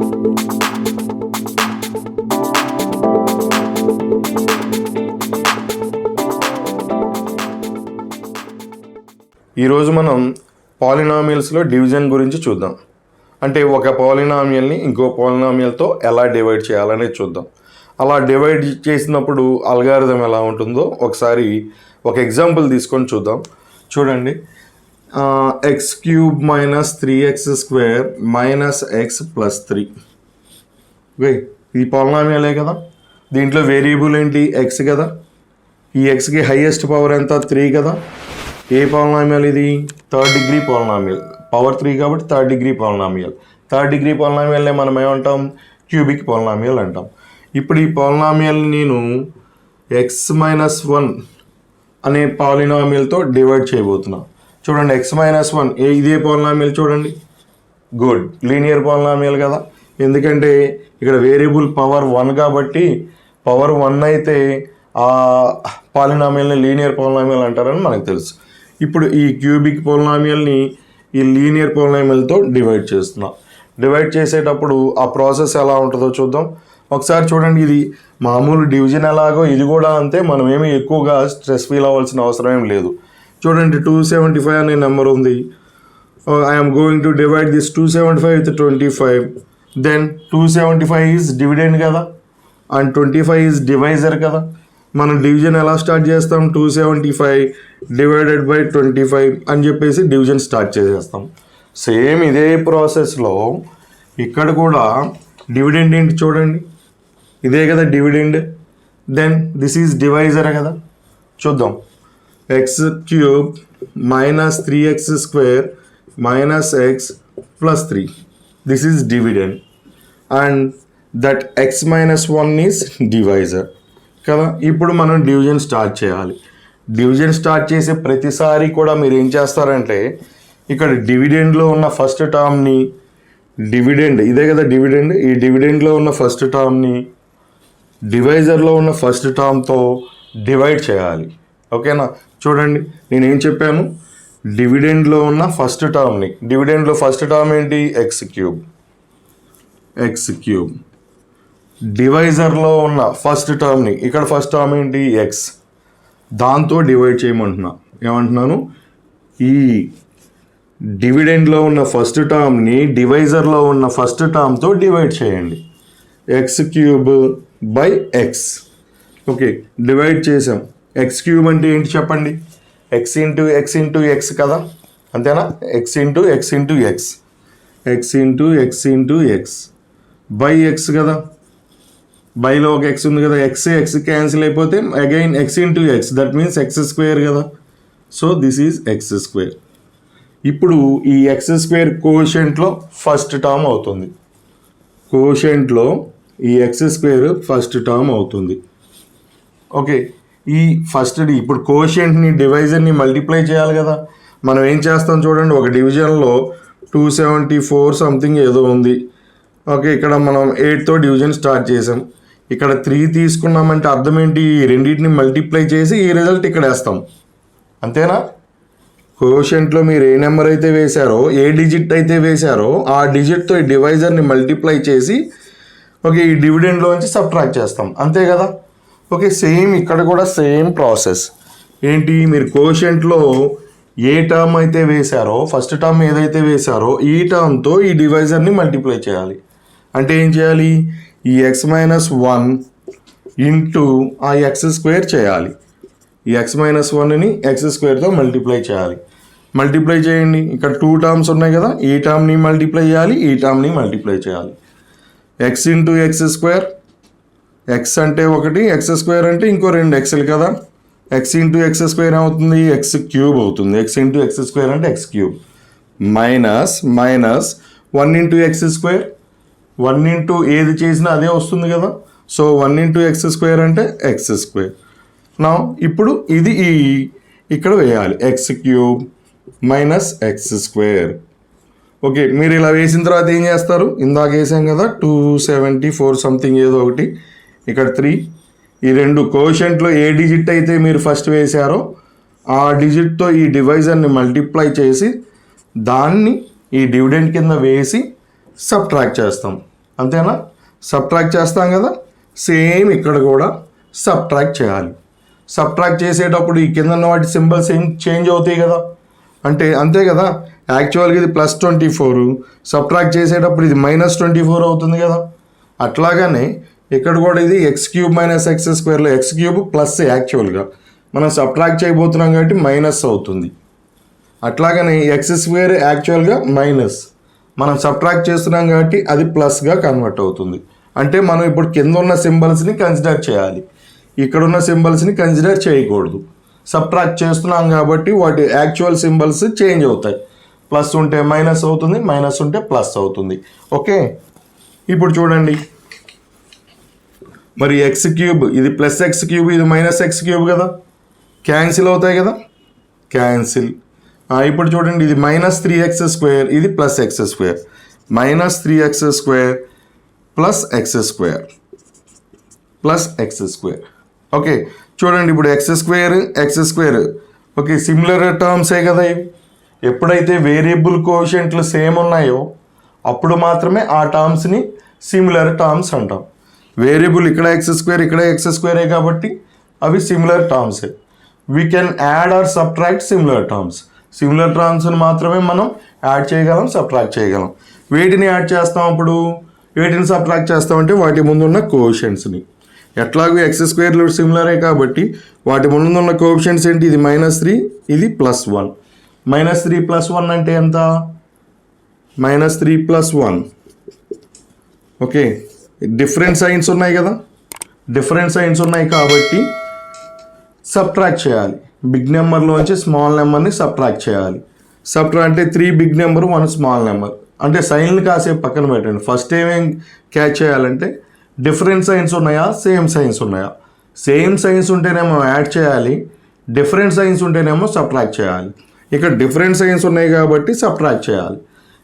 ఈరోజు మనం పాలినామియల్స్లో డివిజన్ గురించి చూద్దాం. అంటే ఒక పాలినామియల్ని ఇంకో పాలినామియల్తో ఎలా డివైడ్ చేయాలనేది చూద్దాం. అలా డివైడ్ చేసినప్పుడు అల్గారిథం ఎలా ఉంటుందో ఒకసారి ఒక ఎగ్జాంపుల్ తీసుకొని చూద్దాం. చూడండి, X cube minus 3x² minus X plus 3. ఇది పాలినామియలే కదా. దీంట్లో వేరియబుల్ ఏంటి? ఎక్స్ కదా. ఈ ఎక్స్కి హైయెస్ట్ పవర్ ఎంత? 3 కదా. ఏ పాలినామియల్ ఇది? Third degree polynomial. పవర్ 3 కాబట్టి third degree polynomial. Third degree పాలినామియల్ని మనం ఏమంటాం? క్యూబిక్ పాలినామియల్ అంటాం. ఇప్పుడు ఈ పాలినామియల్ నేను x-1 అనే పాలినామియల్తో డివైడ్ చేయబోతున్నా. చూడండి, x-1 ఇదే పాలినామియల్ చూడండి. గుడ్, లీనియర్ పాలినామియల్ కదా. ఎందుకంటే ఇక్కడ వేరియబుల్ పవర్ 1 కాబట్టి పవర్ 1 అయితే ఆ పాలినామియల్ని లీనియర్ పాలినామియల్ అంటారని మనకు తెలుసు. ఇప్పుడు ఈ క్యూబిక్ పాలినామియల్ని ఈ లీనియర్ పాలినామియల్తో డివైడ్ చేస్తున్నాం. డివైడ్ చేసేటప్పుడు ఆ ప్రాసెస్ ఎలా ఉంటుందో చూద్దాం. ఒకసారి చూడండి, ఇది మామూలు డివిజన్ ఎలాగో ఇది కూడా అంతే. మనం ఏమి ఎక్కువగా స్ట్రెస్ ఫీల్ అవ్వాల్సిన అవసరం ఏం లేదు. చూడండి, 275 అనే నెంబర్ ఉంది. I'm going to divide this 275 with 25. Then 275 is dividend కదా, అండ్ 25 ఈజ్ డివైజర్ కదా. మనం డివిజన్ ఎలా స్టార్ట్ చేస్తాం? 275 డివైడెడ్ బై 25 అని చెప్పేసి డివిజన్ స్టార్ట్ చేసేస్తాం. సేమ్ ఇదే ప్రాసెస్లో ఇక్కడ కూడా డివిడెండ్ ఏంటి చూడండి, ఇదే కదా dividend. Then this is divisor కదా. చూద్దాం, X cube minus 3x² minus X plus 3. This is dividend and that x-1 is divisor కదా. ఇప్పుడు మనం డివిజన్ స్టార్ట్ చేయాలి. డివిజన్ స్టార్ట్ చేసే ప్రతిసారి కూడా మీరు ఏం చేస్తారంటే ఇక్కడ డివిడెండ్లో ఉన్న ఫస్ట్ టర్మ్ని, డివిడెండ్ ఇదే కదా డివిడెండ్, ఈ డివిడెండ్లో ఉన్న ఫస్ట్ టర్మ్ని డివైజర్లో ఉన్న ఫస్ట్ టర్మ్తో డివైడ్ చేయాలి. ఓకేనా? చూడండి, నేనేం చెప్పాను? డివిడెండ్లో ఉన్న ఫస్ట్ టర్మ్ని, డివిడెండ్లో ఫస్ట్ టర్మ్ ఏంటి? X cube. డివైజర్లో ఉన్న ఫస్ట్ టర్మ్ని, ఇక్కడ ఫస్ట్ టర్మ్ ఏంటి? ఎక్స్, దాంతో డివైడ్ చేయమంటున్నా. ఏమంటున్నాను? ఈ డివిడెండ్లో ఉన్న ఫస్ట్ టర్మ్ని డివైజర్లో ఉన్న ఫస్ట్ టర్మ్తో డివైడ్ చేయండి. X cube by x. Okay, divide చేసాం. ఎక్స్ క్యూబ్ అంటే ఏంటి చెప్పండి? ఎక్స్ ఇంటూ ఎక్స్ కదా, అంతేనా? X into x by x కదా. బైలో ఒక ఎక్స్ ఉంది కదా, ఎక్స్ క్యాన్సిల్ అయిపోతే again x into X, that means x² కదా. So this is x². ఇప్పుడు ఈ x² కోషెంట్లో ఫస్ట్ టర్మ్ అవుతుంది. కోషెంట్లో ఈ x² ఫస్ట్ టర్మ్ అవుతుంది. ఓకే, ఈ ఇప్పుడు కోషెంట్ని డివైజర్ని మల్టిప్లై చేయాలి కదా. మనం ఏం చేస్తాం చూడండి, ఒక డివిజన్లో 274 సంథింగ్ ఏదో ఉంది. ఓకే, ఇక్కడ మనం 8తో డివిజన్ స్టార్ట్ చేసాం. ఇక్కడ 3 తీసుకున్నామంటే అర్థం ఏంటి? ఈ రెండింటిని మల్టిప్లై చేసి ఈ రిజల్ట్ ఇక్కడ వేస్తాం, అంతేనా? కోషెంట్లో మీరు ఏ నెంబర్ అయితే వేశారో, ఏ డిజిట్ అయితే వేశారో ఆ డిజిట్తో ఈ డివైజర్ని మల్టిప్లై చేసి ఓకే ఈ డివిడెండ్లోంచి సబ్ట్రాక్ట్ చేస్తాం, అంతే కదా. ఓకే, సేమ్ ఇక్కడ కూడా సేమ్ ప్రాసెస్. ఏంటి? మీరు కోషెంట్లో ఏ టర్మ్ అయితే వేశారో, ఫస్ట్ టర్మ్ ఏదైతే వేశారో ఈ టర్మ్తో ఈ డివైజర్ని మల్టిప్లై చేయాలి. అంటే ఏం చేయాలి? ఈ x-1 ఇంటూ ఆ x² చేయాలి. ఈ x-1ని x²తో మల్టిప్లై చేయాలి. మల్టిప్లై చేయండి. ఇక్కడ 2 టర్మ్స్ ఉన్నాయి కదా, ఈ టర్మ్ని మల్టిప్లై చేయాలి, ఈ టర్మ్ని మల్టిప్లై చేయాలి. x ఇంటూ x², x అంటే ఒకటి, x² అంటే ఇంకో 2 x'లు కదా. x ఇంటూ x² ఏమవుతుంది? x³ అవుతుంది. x ఇంటూ x² అంటే x³ minus 1 into x². 1 into ఏది చేసినా అదే వస్తుంది కదా. సో 1 ఇంటూ x² అంటే x². నా ఇప్పుడు ఇది ఇక్కడ వేయాలి, x³ మైనస్ x². ఓకే, మీరు ఇలా వేసిన తర్వాత ఏం చేస్తారు? ఇందాక వేసాం కదా 274 సంథింగ్ ఏదో ఒకటి, ఇక్కడ 3. ఈ 2 కోషెంట్లో ఏ డిజిట్ అయితే మీరు ఫస్ట్ వేశారో ఆ డిజిట్తో ఈ డివైజర్ని మల్టిప్లై చేసి దాన్ని ఈ డివిడెండ్ కింద వేసి సబ్ట్రాక్ట్ చేస్తాం, అంతేనా? సబ్ట్రాక్ట్ చేస్తాం కదా, సేమ్ ఇక్కడ కూడా సబ్ట్రాక్ట్ చేయాలి. సబ్ట్రాక్ట్ చేసేటప్పుడు ఈ కింద ఉన్న వాటి సింబల్స్ ఏం చేంజ్ అవుతాయి కదా, అంటే అంతే కదా. యాక్చువల్గా ఇది +24, సబ్ట్రాక్ట్ చేసేటప్పుడు ఇది -24 అవుతుంది కదా. అట్లాగానే ఇక్కడ కూడా ఇది x³ - x²లో x³ ప్లస్ యాక్చువల్గా మనం సబ్ట్రాక్ట్ చేయబోతున్నాం కాబట్టి మైనస్ అవుతుంది. అట్లాగనే x² యాక్చువల్గా మైనస్, మనం సబ్ట్రాక్ట్ చేస్తున్నాం కాబట్టి అది ప్లస్గా కన్వర్ట్ అవుతుంది. అంటే మనం ఇప్పుడు కింద ఉన్న సింబల్స్ని కన్సిడర్ చేయాలి, ఇక్కడ ఉన్న సింబల్స్ని కన్సిడర్ చేయకూడదు. సబ్ట్రాక్ట్ చేస్తున్నాం కాబట్టి వాటి యాక్చువల్ సింబల్స్ చేంజ్ అవుతాయి. ప్లస్ ఉంటే మైనస్ అవుతుంది, మైనస్ ఉంటే ప్లస్ అవుతుంది. ఓకే, ఇప్పుడు చూడండి, మరి x³ ఇది +x³ ఇది -x³ కదా, క్యాన్సిల్ అవుతాయి కదా, క్యాన్సిల్. ఇప్పుడు చూడండి, ఇది -3x² ఇది +x² -3x² +x² ఓకే, చూడండి ఇప్పుడు x² ఓకే, సిమిలర్ టర్మ్సే కదా ఇవి. ఎప్పుడైతే వేరియబుల్ కోషెంట్లు సేమ్ ఉన్నాయో అప్పుడు మాత్రమే ఆ టర్మ్స్ని సిమిలర్ టర్మ్స్ అంటాం. వేరియబుల్ ఇక్కడ x² ఇక్కడ x² కాబట్టి అవి సిమిలర్ టర్మ్సే. We can add or subtract similar terms. Similar టర్మ్స్ని మాత్రమే మనం యాడ్ చేయగలం, సబ్ట్రాక్ట్ చేయగలం. వేటిని యాడ్ చేస్తాం, అప్పుడు వేటిని సబ్ట్రాక్ట్ చేస్తామంటే వాటి ముందున్న కోషెంట్స్ని. ఎట్లాగో x² సిమిలరే కాబట్టి వాటి ముందున్న కోషెంట్స్ ఏంటి, ఇది -3 ఇది +1. -3 + 1 అంటే ఎంత, -3 + 1 ఓకే. డిఫరెంట్ సైన్స్ ఉన్నాయి కదా, డిఫరెంట్ సైన్స్ ఉన్నాయి కాబట్టి సబ్ట్రాక్ట్ చేయాలి. బిగ్ నెంబర్లోంచి స్మాల్ నెంబర్ని సబ్ట్రాక్ట్ చేయాలి. అంటే 3 బిగ్ నెంబర్ 1 స్మాల్ నెంబర్. అంటే సైన్లు కాసేపు పక్కన పెట్టండి. ఫస్ట్ ఏమేం క్యాచ్ చేయాలంటే డిఫరెంట్ సైన్స్ ఉన్నాయా, సేమ్ సైన్స్ ఉన్నాయా. సేమ్ సైన్స్ ఉంటేనేమో యాడ్ చేయాలి, డిఫరెంట్ సైన్స్ ఉంటేనేమో సబ్ట్రాక్ట్ చేయాలి. ఇక్కడ డిఫరెంట్ సైన్స్ ఉన్నాయి కాబట్టి సబ్ట్రాక్ట్ చేయాలి.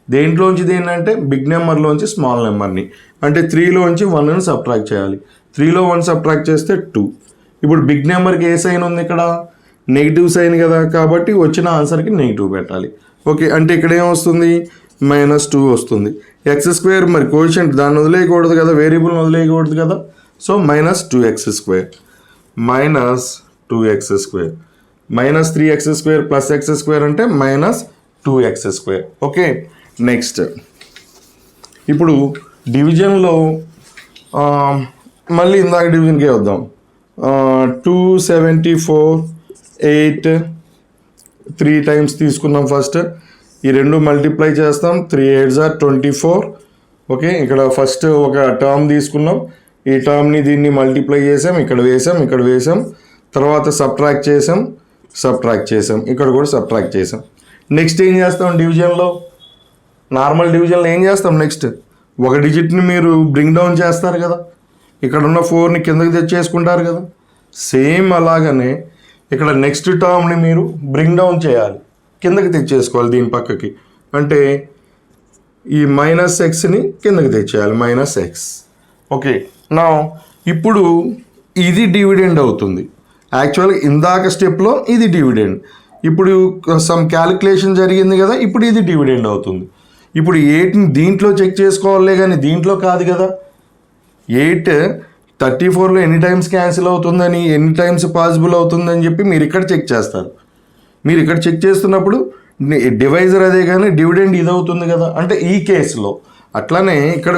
దేంట్లోంచి దేంటంటే బిగ్ నెంబర్లోంచి స్మాల్ నెంబర్ని, అంటే 3లోంచి 1ని సబ్ట్రాక్ట్ చేయాలి. 3లో 1 సబ్ట్రాక్ట్ చేస్తే 2. ఇప్పుడు బిగ్ నెంబర్కి ఏ సైన్ ఉంది, ఇక్కడ నెగిటివ్ సైన్ కదా, కాబట్టి వచ్చిన ఆన్సర్కి నెగిటివ్ పెట్టాలి. ఓకే, అంటే ఇక్కడ ఏమొస్తుంది, -2 వస్తుంది. x² మరి కోషెంట్ దాన్ని వదిలేయకూడదు కదా, వేరియబుల్ని వదిలేయకూడదు కదా, so -2x² -2x² -3x² +x² అంటే -2x². ఓకే, నెక్స్ట్ ఇప్పుడు డివిజన్లో మళ్ళీ ఇందాక డివిజన్కే వద్దాం. 274 8 3 టైమ్స్ తీసుకున్నాం. ఫస్ట్ ఈ రెండు మల్టిప్లై చేస్తాం, 3 8s are 24. ఓకే, ఇక్కడ ఫస్ట్ ఒక టర్మ్ తీసుకున్నాం, ఈ టర్మ్ని దీన్ని మల్టిప్లై చేసాం, ఇక్కడ వేసాం, తర్వాత సబ్ట్రాక్ట్ చేసాం, ఇక్కడ కూడా సబ్ట్రాక్ట్ చేసాం. నెక్స్ట్ ఏం చేస్తాం, డివిజన్లో నార్మల్ డివిజన్లో ఏం చేస్తాం, నెక్స్ట్ ఒక డిజిట్ని మీరు బ్రింగ్ డౌన్ చేస్తారు కదా, ఇక్కడ ఉన్న 4ని కిందకి తెచ్చేసుకుంటారు కదా. సేమ్ అలాగనే ఇక్కడ నెక్స్ట్ టర్మ్ని మీరు బ్రింగ్ డౌన్ చేయాలి, కిందకి తెచ్చేసుకోవాలి దీని పక్కకి. అంటే ఈ -xని కిందకి తెచ్చేయాలి, -x. ఓకే, నా ఇప్పుడు ఇది డివిడెండ్ అవుతుంది. యాక్చువల్గా ఇందాక స్టెప్లో ఇది డివిడెండ్, ఇప్పుడు సమ్ క్యాలిక్యులేషన్ జరిగింది కదా, ఇప్పుడు ఇది డివిడెండ్ అవుతుంది. ఇప్పుడు 8ని దీంట్లో చెక్ చేసుకోవాలే కానీ దీంట్లో కాదు కదా. 8 34లో ఎన్ని టైమ్స్ క్యాన్సిల్ అవుతుందని, ఎన్ని టైమ్స్ పాసిబుల్ అవుతుందని చెప్పి మీరు ఇక్కడ చెక్ చేస్తారు. మీరు ఇక్కడ చెక్ చేస్తున్నప్పుడు డివైజర్ అదే కానీ డివిడెండ్ ఇది అవుతుంది కదా, అంటే ఈ కేసులో. అట్లానే ఇక్కడ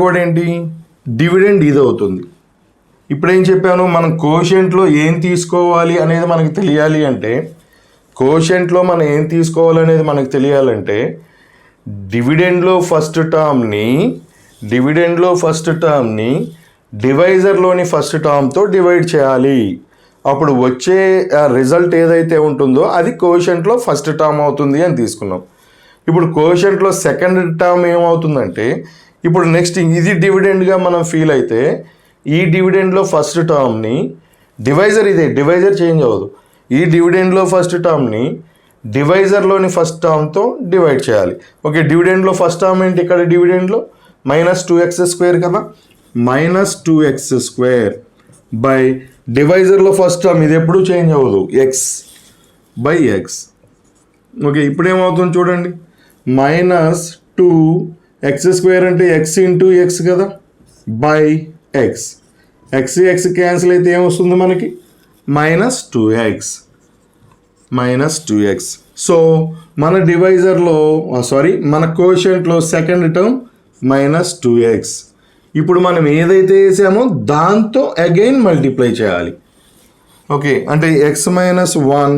కూడా ఏంటి, డివిడెండ్ ఇది అవుతుంది. ఇప్పుడేం చెప్పాను, మనం కోషెంట్లో ఏం తీసుకోవాలి అనేది మనకు తెలియాలి అంటే, కోషెంట్లో మనం ఏం తీసుకోవాలనేది మనకు తెలియాలంటే డివిడెండ్లో ఫస్ట్ టర్మ్ని డివైజర్లోని ఫస్ట్ టర్మ్తో డివైడ్ చేయాలి. అప్పుడు వచ్చే రిజల్ట్ ఏదైతే ఉంటుందో అది కోషెంట్లో ఫస్ట్ టర్మ్ అవుతుంది అని తీసుకున్నాం. ఇప్పుడు కోషెంట్లో సెకండ్ టర్మ్ ఏమవుతుందంటే, ఇప్పుడు నెక్స్ట్ ఇది డివిడెండ్గా మనం ఫీల్ అయితే ఈ డివిడెండ్లో ఫస్ట్ టర్మ్ని డివైజర్ చేంజ్ అవ్వదు. ఈ డివిడెండ్లో ఫస్ట్ టర్మ్ని డివైజర్లోని ఫస్ట్ టర్మ్తో డివైడ్ చేయాలి. ఓకే, డివిడెండ్లో ఫస్ట్ టర్మ్ ఏంటి, ఇక్కడ డివిడెండ్లో -2x² కదా, -2x² బై డివైజర్లో ఫస్ట్ టర్మ్ ఇది ఎప్పుడు చేంజ్ అవ్వదు, x/x. ఓకే, ఇప్పుడు ఏమవుతుంది చూడండి, టూ ఎక్స్ స్క్వేర్ అంటే ఎక్స్ ఇంటూ ఎక్స్ కదా by X. X X cancel అయితే ఏమొస్తుంది మనకి -2x. సో మన డివైజర్లో మన కోషెంట్లో సెకండ్ టర్మ్ -2x. ఇప్పుడు మనం ఏదైతే వేసామో దాంతో అగైన్ మల్టిప్లై చేయాలి. ఓకే, అంటే x-1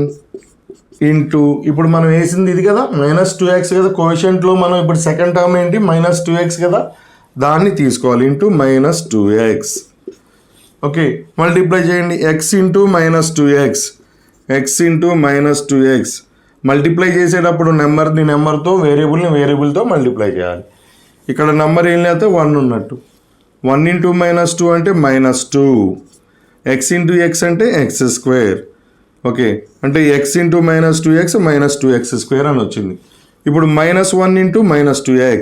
ఇంటూ ఇప్పుడు మనం వేసింది ఇది కదా -2x కదా కోషెంట్లో. మనం ఇప్పుడు సెకండ్ టర్మ్ ఏంటి -2x కదా, దాన్ని తీసుకోవాలి ఇంటూ -2x. ఓకే, మల్టిప్లై చేయండి x ఇంటూ -2x. మల్టిప్లై చేసేటప్పుడు నెంబర్తో వేరియబుల్తో మల్టిప్లై చేయాలి. ఇక్కడ నెంబర్ ఏం లేకపోతే 1 ఉన్నట్టు. 1 ఇంటూ -2 అంటే -2. x ఇంటూ x అంటే x². ఓకే, అంటే x ఇంటూ -2x -2x² అని వచ్చింది. ఇప్పుడు -1 ఇంటూ -2x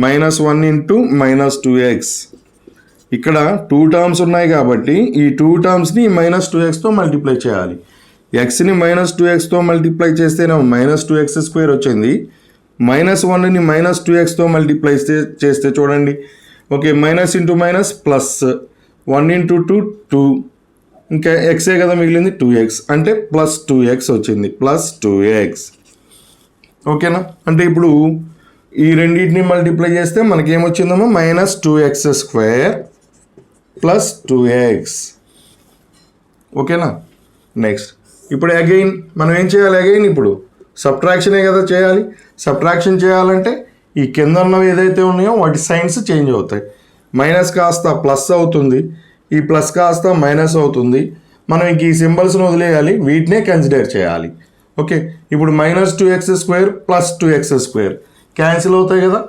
-2x. ఇక్కడ 2 టర్మ్స్ ఉన్నాయి కాబట్టి ఈ 2 టర్మ్స్ని -2xతో మల్టిప్లై చేయాలి. ఎక్స్ని -2xతో మల్టిప్లై చేస్తేనేమో -2x² వచ్చింది. -1ని -2xతో మల్టిప్లై చేస్తే చూడండి. Okay, minus into minus plus 1 into 2 ఇంకా ఎక్సే కదా మిగిలింది 2x అంటే +2x వచ్చింది +2x. ఓకేనా, అంటే ఇప్పుడు ఈ రెండింటిని మల్టిప్లై చేస్తే మనకి ఏమొచ్చిందమ్మా -2x² + 2x. ఓకేనా, నెక్స్ట్ ఇప్పుడు అగైన్ మనం ఏం చేయాలి? అగైన్ ఇప్పుడు సబ్ట్రాక్షనే కదా చేయాలి. సబ్ట్రాక్షన్ చేయాలంటే ఈ కింద ఉన్నవి ఏదైతే ఉన్నాయో వాటి సైన్స్ చేంజ్ అవుతాయి. మైనస్ కాస్త ప్లస్ అవుతుంది, ఈ ప్లస్ కాస్త మైనస్ అవుతుంది. మనం ఇంక ఈ సింబల్స్ని వదిలేయాలి, వీటినే కన్సిడర్ చేయాలి. ఓకే, ఇప్పుడు -2x² + 2x² క్యాన్సిల్ అవుతాయి కదా,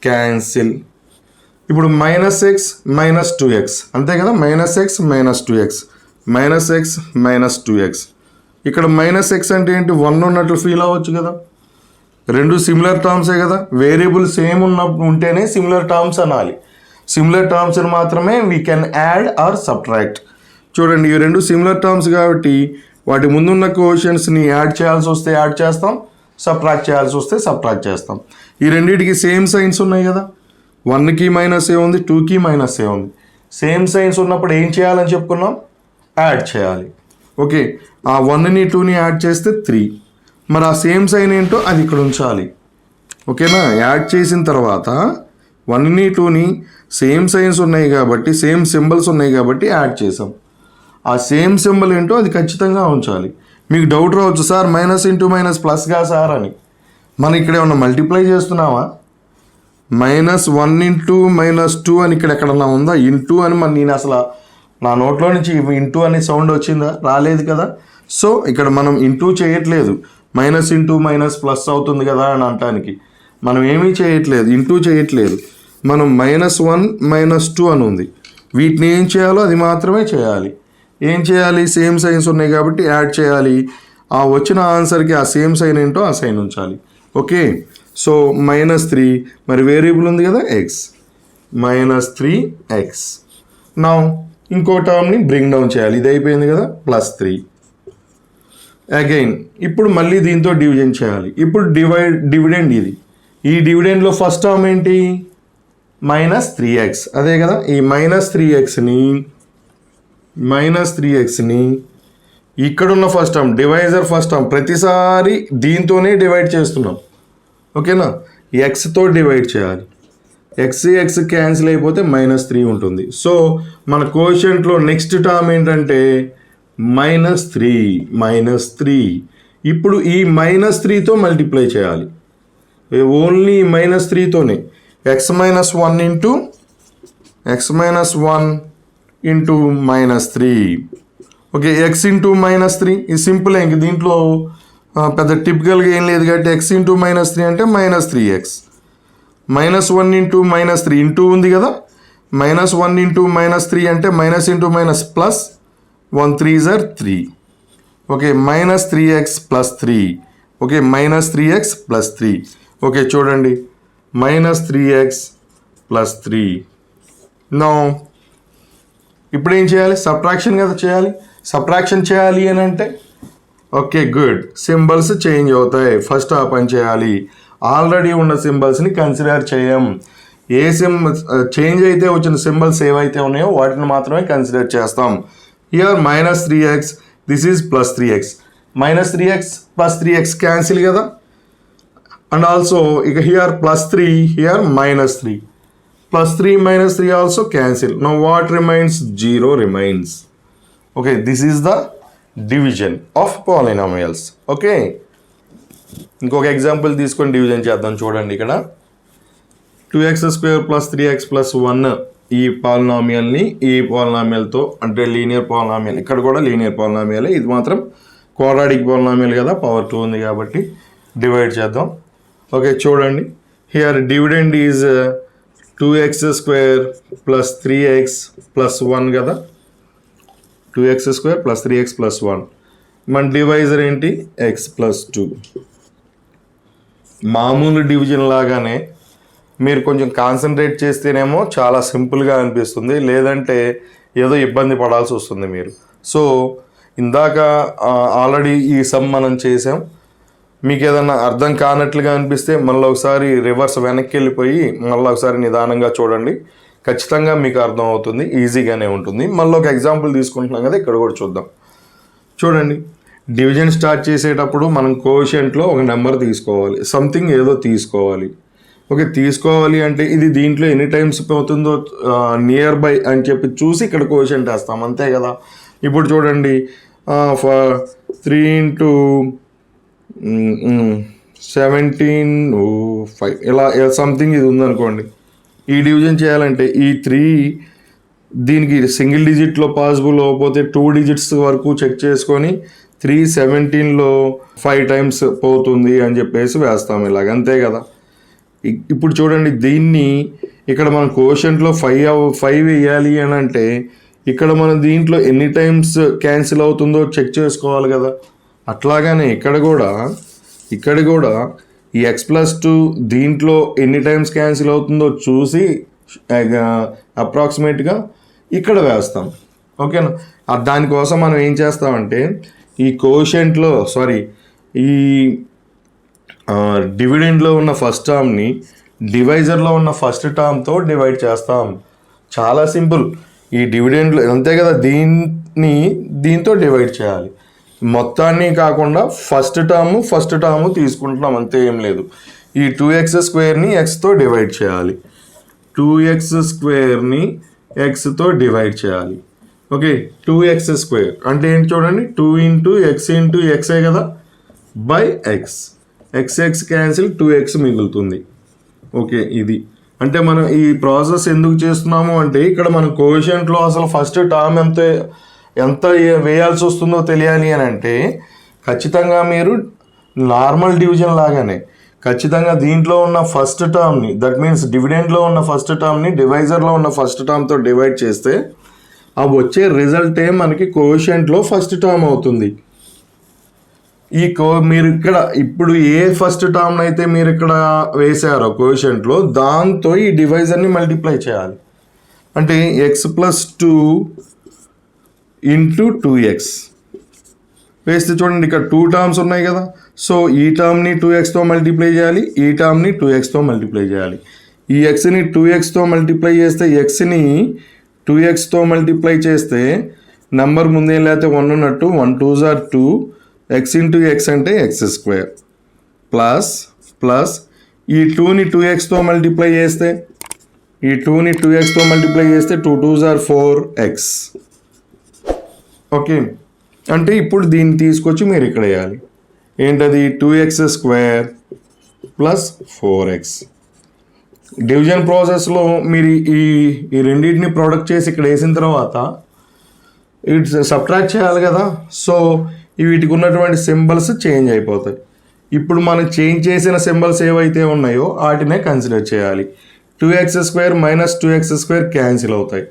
క్యాన్సిల్. ఇప్పుడు -x - 2x అంతే కదా, -x - 2x -x - 2x. ఇక్కడ -x అంటే ఏంటి? 1 ఉన్నట్లు ఫీల్ అవ్వచ్చు కదా, రెండు సిమిలర్ టర్మ్సే కదా. వేరియబుల్ సేమ్ ఉంటేనే సిమిలర్ టర్మ్స్ అనాలి. సిమిలర్ టర్మ్స్ని మాత్రమే we can add or subtract. చూడండి, ఈ రెండు సిమిలర్ టర్మ్స్ కాబట్టి వాటి ముందున్న కోషెంట్స్ని యాడ్ చేయాల్సి వస్తే యాడ్ చేస్తాం, సబ్ట్రాక్ట్ చేయాల్సి వస్తే సబ్ట్రాక్ట్ చేస్తాం. ఈ రెండింటికి సేమ్ సైన్స్ ఉన్నాయి కదా, 1కి -a ఉంది, 2కి -a ఉంది. సేమ్ సైన్స్ ఉన్నప్పుడు ఏం చేయాలని చెప్పుకున్నాం? యాడ్ చేయాలి. ఓకే, ఆ 1ని 2ని యాడ్ చేస్తే 3. మరి ఆ సేమ్ సైన్ ఏంటో అది ఇక్కడ ఉంచాలి. ఓకేనా, యాడ్ చేసిన తర్వాత 1ని 2ని సేమ్ సైన్స్ ఉన్నాయి కాబట్టి సేమ్ సింబల్స్ ఉన్నాయి కాబట్టి యాడ్ చేసాం. ఆ సేమ్ సింబల్ ఏంటో అది ఖచ్చితంగా ఉంచాలి. మీకు డౌట్ రావచ్చు, సార్ మైనస్ ఇంటూ మైనస్ ప్లస్గా సార్ అని. మనం ఇక్కడ ఏమన్నా మల్టిప్లై చేస్తున్నావా? -1 ఇంటూ -2 అని ఇక్కడ ఎక్కడన్నా ఉందా? ఇంటూ అని నేను అసలు నా నోట్లో నుంచి ఇంటూ అనే సౌండ్ వచ్చిందా? రాలేదు కదా. సో ఇక్కడ మనం ఇంటూ చేయట్లేదు, మైనస్ ఇంటూ మైనస్ ప్లస్ అవుతుంది కదా అని అనటానికి మనం ఏమీ చేయట్లేదు, ఇంటూ చేయట్లేదు. మనం -1 -2 అని ఉంది, వీటిని ఏం చేయాలో అది మాత్రమే చేయాలి. ఏం చేయాలి? సేమ్ సైన్స్ ఉన్నాయి కాబట్టి యాడ్ చేయాలి. ఆ వచ్చిన ఆన్సర్కి ఆ సేమ్ సైన్ ఏంటో ఆ సైన్ ఉంచాలి. ఓకే, సో -3 మరి వేరియబుల్ ఉంది కదా x -3x. నౌ ఇంకో టర్మ్ని బ్రింగ్ డౌన్ చేయాలి. ఇది అయిపోయింది కదా, +3. అగైన్ ఇప్పుడు మళ్ళీ దీంతో డివిజన్ చేయాలి. ఇప్పుడు డివిడెండ్ ఇది. ఈ డివిడెండ్లో ఫస్ట్ టర్మ్ ఏంటి? -3x. అదే కదా, ఈ -3xని ఇక్కడున్న first term divisor first term ప్రతిసారి దీంతోనే డివైడ్ చేస్తున్నాం. ఓకేనా, ఎక్స్తో డివైడ్ చేయాలి. x క్యాన్సిల్ అయిపోతే -3 ఉంటుంది. సో మన కోషెంట్లో నెక్స్ట్ టర్మ్ ఏంటంటే -3. ఇప్పుడు ఈ -3తో మల్టిప్లై చేయాలి, ఓన్లీ -3తోనే. x -1 into -3. Okay, x into -3 ఇది సింపుల్. ఇంక దీంట్లో పెద్ద టిపికల్గా ఏం లేదు కాబట్టి x ఇంటూ -3 అంటే -3x. -1 ఇంటూ -3 ఇంటూ ఉంది కదా, -1 ఇంటూ -3 అంటే minus into minus plus 1 3s are 3. Okay, -3x + 3. Okay, -3x + 3. Okay, చూడండి -3x + 3. నో ఇప్పుడు ఏం చేయాలి? సబ్ట్రాక్షన్ కదా చేయాలి. సబ్ట్రాక్షన్ చేయాలి అని అంటే ఓకే గుడ్, సింబల్స్ చేంజ్ అవుతాయి. ఫస్ట్ ఆ పని చేయాలి. ఆల్రెడీ ఉన్న సింబల్స్ని కన్సిడర్ చేయం. ఏ చేంజ్ అయితే వచ్చిన సింబల్స్ ఏవైతే ఉన్నాయో వాటిని మాత్రమే కన్సిడర్ చేస్తాం. Here -3x, this is +3x. -3x + 3x cancel కదా. అండ్ ఆల్సో ఇక here +3, here -3. +3 -3 also cancel. Now what remains? 0 remains. Okay, this is the division of polynomials. Okay. ఇంకొక ఎగ్జాంపుల్ తీసుకొని డివిజన్ చేద్దాం. చూడండి ఇక్కడ 2x² + 3x + 1 ఈ పాలినామియల్ని ఈ పాలినామియల్తో, అంటే లీనియర్ పాలినామియల్, ఇక్కడ కూడా లీనియర్ పాలినామియల్, ఇది మాత్రం క్వాడ్రాటిక్ పాలినామియల్ కదా, పవర్ 2 ఉంది కాబట్టి డివైడ్ చేద్దాం. ఓకే, చూడండి here dividend is 2x² + 3x + 1 కదా. 2x² + 3x + 1. మన డివైజర్ ఏంటి? x + 2. మామూలు డివిజన్ లాగానే మీరు కొంచెం కాన్సన్ట్రేట్ చేస్తేనేమో చాలా సింపుల్గా అనిపిస్తుంది, లేదంటే ఏదో ఇబ్బంది పడాల్సి వస్తుంది మీరు. సో ఇందాక ఆల్రెడీ ఈ సమ్ మనం చేసాం. మీకు ఏదన్నా అర్థం కానట్లుగా అనిపిస్తే మళ్ళీ ఒకసారి రివర్స్ వెనక్కి వెళ్ళిపోయి మళ్ళీ ఒకసారి నిదానంగా చూడండి, ఖచ్చితంగా మీకు అర్థం అవుతుంది, ఈజీగానే ఉంటుంది. మళ్ళీ ఒక ఎగ్జాంపుల్ తీసుకుంటున్నాం కదా, ఇక్కడ కూడా చూద్దాం. చూడండి, డివిజన్ స్టార్ట్ చేసేటప్పుడు మనం కోషియంట్లో ఒక నెంబర్ తీసుకోవాలి, సంథింగ్ ఏదో తీసుకోవాలి. ఓకే, తీసుకోవాలి అంటే ఇది దీంట్లో ఎన్ని టైమ్స్ అవుతుందో నియర్ బై అని చెప్పి చూసి ఇక్కడ కోషియంట్ వేస్తాం, అంతే కదా. ఇప్పుడు చూడండి 3 × 17 5 ఇలా సంథింగ్ ఇది ఉందనుకోండి. ఈ డివిజన్ చేయాలంటే ఈ 3 దీనికి సింగిల్ డిజిట్లో పాసిబుల్ అవ్వకపోతే 2 డిజిట్స్ వరకు చెక్ చేసుకొని 317లో 5 టైమ్స్ పోతుంది అని చెప్పేసి వేస్తాం ఇలాగ, అంతే కదా. ఇప్పుడు చూడండి, దీన్ని ఇక్కడ మనం కోషెంట్లో 5 వేయాలి అని అంటే ఇక్కడ మనం దీంట్లో ఎన్ని టైమ్స్ క్యాన్సిల్ అవుతుందో చెక్ చేసుకోవాలి కదా. అట్లాగానే ఇక్కడ కూడా ఈ x + 2 దీంట్లో ఎన్ని టైమ్స్ క్యాన్సిల్ అవుతుందో చూసి అప్రాక్సిమేట్గా ఇక్కడ వేస్తాం. ఓకేనా. దానికోసం మనం ఏం చేస్తామంటే ఈ కోషెంట్లో ఈ డివిడెండ్లో ఉన్న ఫస్ట్ టర్మ్ని డివైజర్లో ఉన్న ఫస్ట్ టర్మ్తో డివైడ్ చేస్తాం. చాలా సింపుల్. ఈ డివిడెండ్లో అంతే కదా, దీంతో డివైడ్ చేయాలి. మొత్తాన్ని కాకుండా ఫస్ట్ టర్మ్ తీసుకుంటున్నాం, అంతే, ఏం లేదు. ఈ 2x² xతో డివైడ్ చేయాలి. 2x² xతో డివైడ్ చేయాలి. ఓకే, 2x² అంటే ఏంటి చూడండి, 2 × x × x కదా, by x. x cancel, 2x మిగులుతుంది. ఓకే, ఇది అంటే మనం ఈ ప్రాసెస్ ఎందుకు చేస్తున్నాము అంటే ఇక్కడ మన కోషెంట్లో అసలు ఫస్ట్ టర్మ్ ఎంత వేయాల్సి వస్తుందో తెలియాలి అని అంటే ఖచ్చితంగా మీరు నార్మల్ డివిజన్ లాగానే ఖచ్చితంగా దీంట్లో ఉన్న ఫస్ట్ టర్మ్ని, దట్ మీన్స్ డివిడెండ్లో ఉన్న ఫస్ట్ టర్మ్ని డివైజర్లో ఉన్న ఫస్ట్ టర్మ్తో డివైడ్ చేస్తే ఆ వచ్చే రిజల్టే మనకి కోషెంట్లో ఫస్ట్ టర్మ్ అవుతుంది. మీరు ఇక్కడ ఇప్పుడు ఏ ఫస్ట్ టర్మ్ అయితే మీరు ఇక్కడ వేసారో కోషెంట్లో దాంతో ఈ డివైజర్ని మల్టిప్లై చేయాలి. అంటే x + 2 × 2x వేస్తే చూడండి ఇక్కడ 2 టర్మ్స్ ఉన్నాయి కదా. సో ఈ టర్మ్ని 2xతో మల్టిప్లై చేయాలి, ఈ టర్మ్ని 2xతో మల్టిప్లై చేయాలి. ఈ xని 2xతో మల్టిప్లై చేస్తే xని 2xతో మల్టిప్లై చేస్తే నెంబర్ ముందేం లేకపోతే 1 ఉన్నట్టు 1 2s are 2, x × x అంటే x² ప్లస్ ఈ 2ని 2xతో మల్టిప్లై చేస్తే 2 2s are 4x. ఓకే, అంటే ఇప్పుడు దీన్ని తీసుకొచ్చి మీరు ఇక్కడ వేయాలి. ఏంటది? 2x² + 4x. డివిజన్ ప్రాసెస్లో మీరు ఈ రెండింటిని ప్రొడక్ట్ చేసి ఇక్కడ వేసిన తర్వాత ఇట్స్ సబ్ట్రాక్ట్ చేయాలి కదా. సో వీటికి ఉన్నటువంటి సింబల్స్ చేంజ్ అయిపోతాయి. ఇప్పుడు మనం చేంజ్ చేసిన సింబల్స్ ఏవైతే ఉన్నాయో వాటినే కన్సిడర్ చేయాలి. 2x² - 2x² క్యాన్సిల్ అవుతాయి.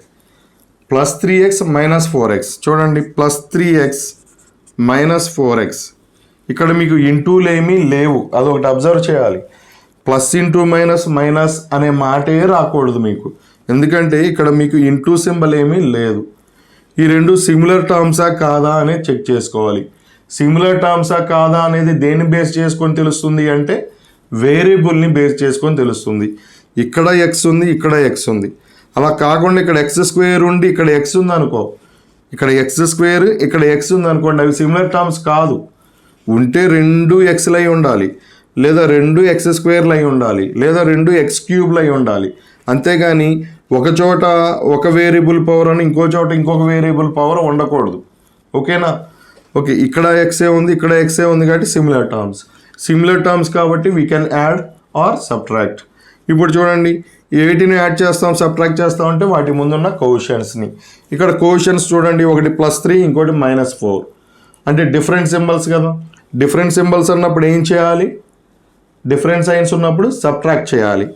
+3x - 4x చూడండి, +3x - 4x ఇక్కడ మీకు ఇంటూలు ఏమీ లేవు, అదొకటి అబ్జర్వ్ చేయాలి. ప్లస్ ఇంటూ మైనస్ అనే మాటే రాకూడదు మీకు, ఎందుకంటే ఇక్కడ మీకు ఇంటూ సింబల్ ఏమీ లేదు. ఈ రెండు సిమిలర్ టర్మ్సా కాదా అనేది చెక్ చేసుకోవాలి. సిమిలర్ టర్మ్సా కాదా అనేది దేన్ని బేస్ చేసుకొని తెలుస్తుంది అంటే వేరియబుల్ని బేస్ చేసుకొని తెలుస్తుంది. ఇక్కడ ఎక్స్ ఉంది, ఇక్కడ ఎక్స్ ఉంది. అలా కాకుండా ఇక్కడ ఎక్స్ స్క్వేర్ ఉండి ఇక్కడ ఎక్స్ ఉంది అనుకో, ఇక్కడ ఎక్స్ స్క్వేర్ ఇక్కడ ఎక్స్ ఉంది అనుకోండి, అవి సిమిలర్ టర్మ్స్ కాదు. ఉంటే 2 ఎక్స్లు అయి ఉండాలి, లేదా 2 ఎక్స్ స్క్వేర్లు అయి ఉండాలి, లేదా 2 ఎక్స్ క్యూబ్లు అయి ఉండాలి. అంతేగాని ఒక చోట ఒక వేరియబుల్ పవర్ అని ఇంకో చోట ఇంకొక వేరియబుల్ పవర్ ఉండకూడదు. ఓకేనా? ఓకే, ఇక్కడ ఎక్సే ఉంది, ఇక్కడ ఎక్సే ఉంది కాబట్టి సిమిలర్ టర్మ్స్ కాబట్టి we can add or subtract. ఇప్పుడు చూడండి, ఏటిని యాడ్ చేస్తాం, సబ్ట్రాక్ట్ చేస్తాం అంటే వాటి ముందున్న కోషన్స్ని. ఇక్కడ కోషన్స్ చూడండి, ఒకటి +3 ఇంకోటి -4, అంటే డిఫరెంట్ సింబల్స్ కదా. డిఫరెంట్ సింబల్స్ అన్నప్పుడు ఏం చేయాలి? డిఫరెంట్ సైన్స్ ఉన్నప్పుడు సబ్ట్రాక్ట్ చేయాలి.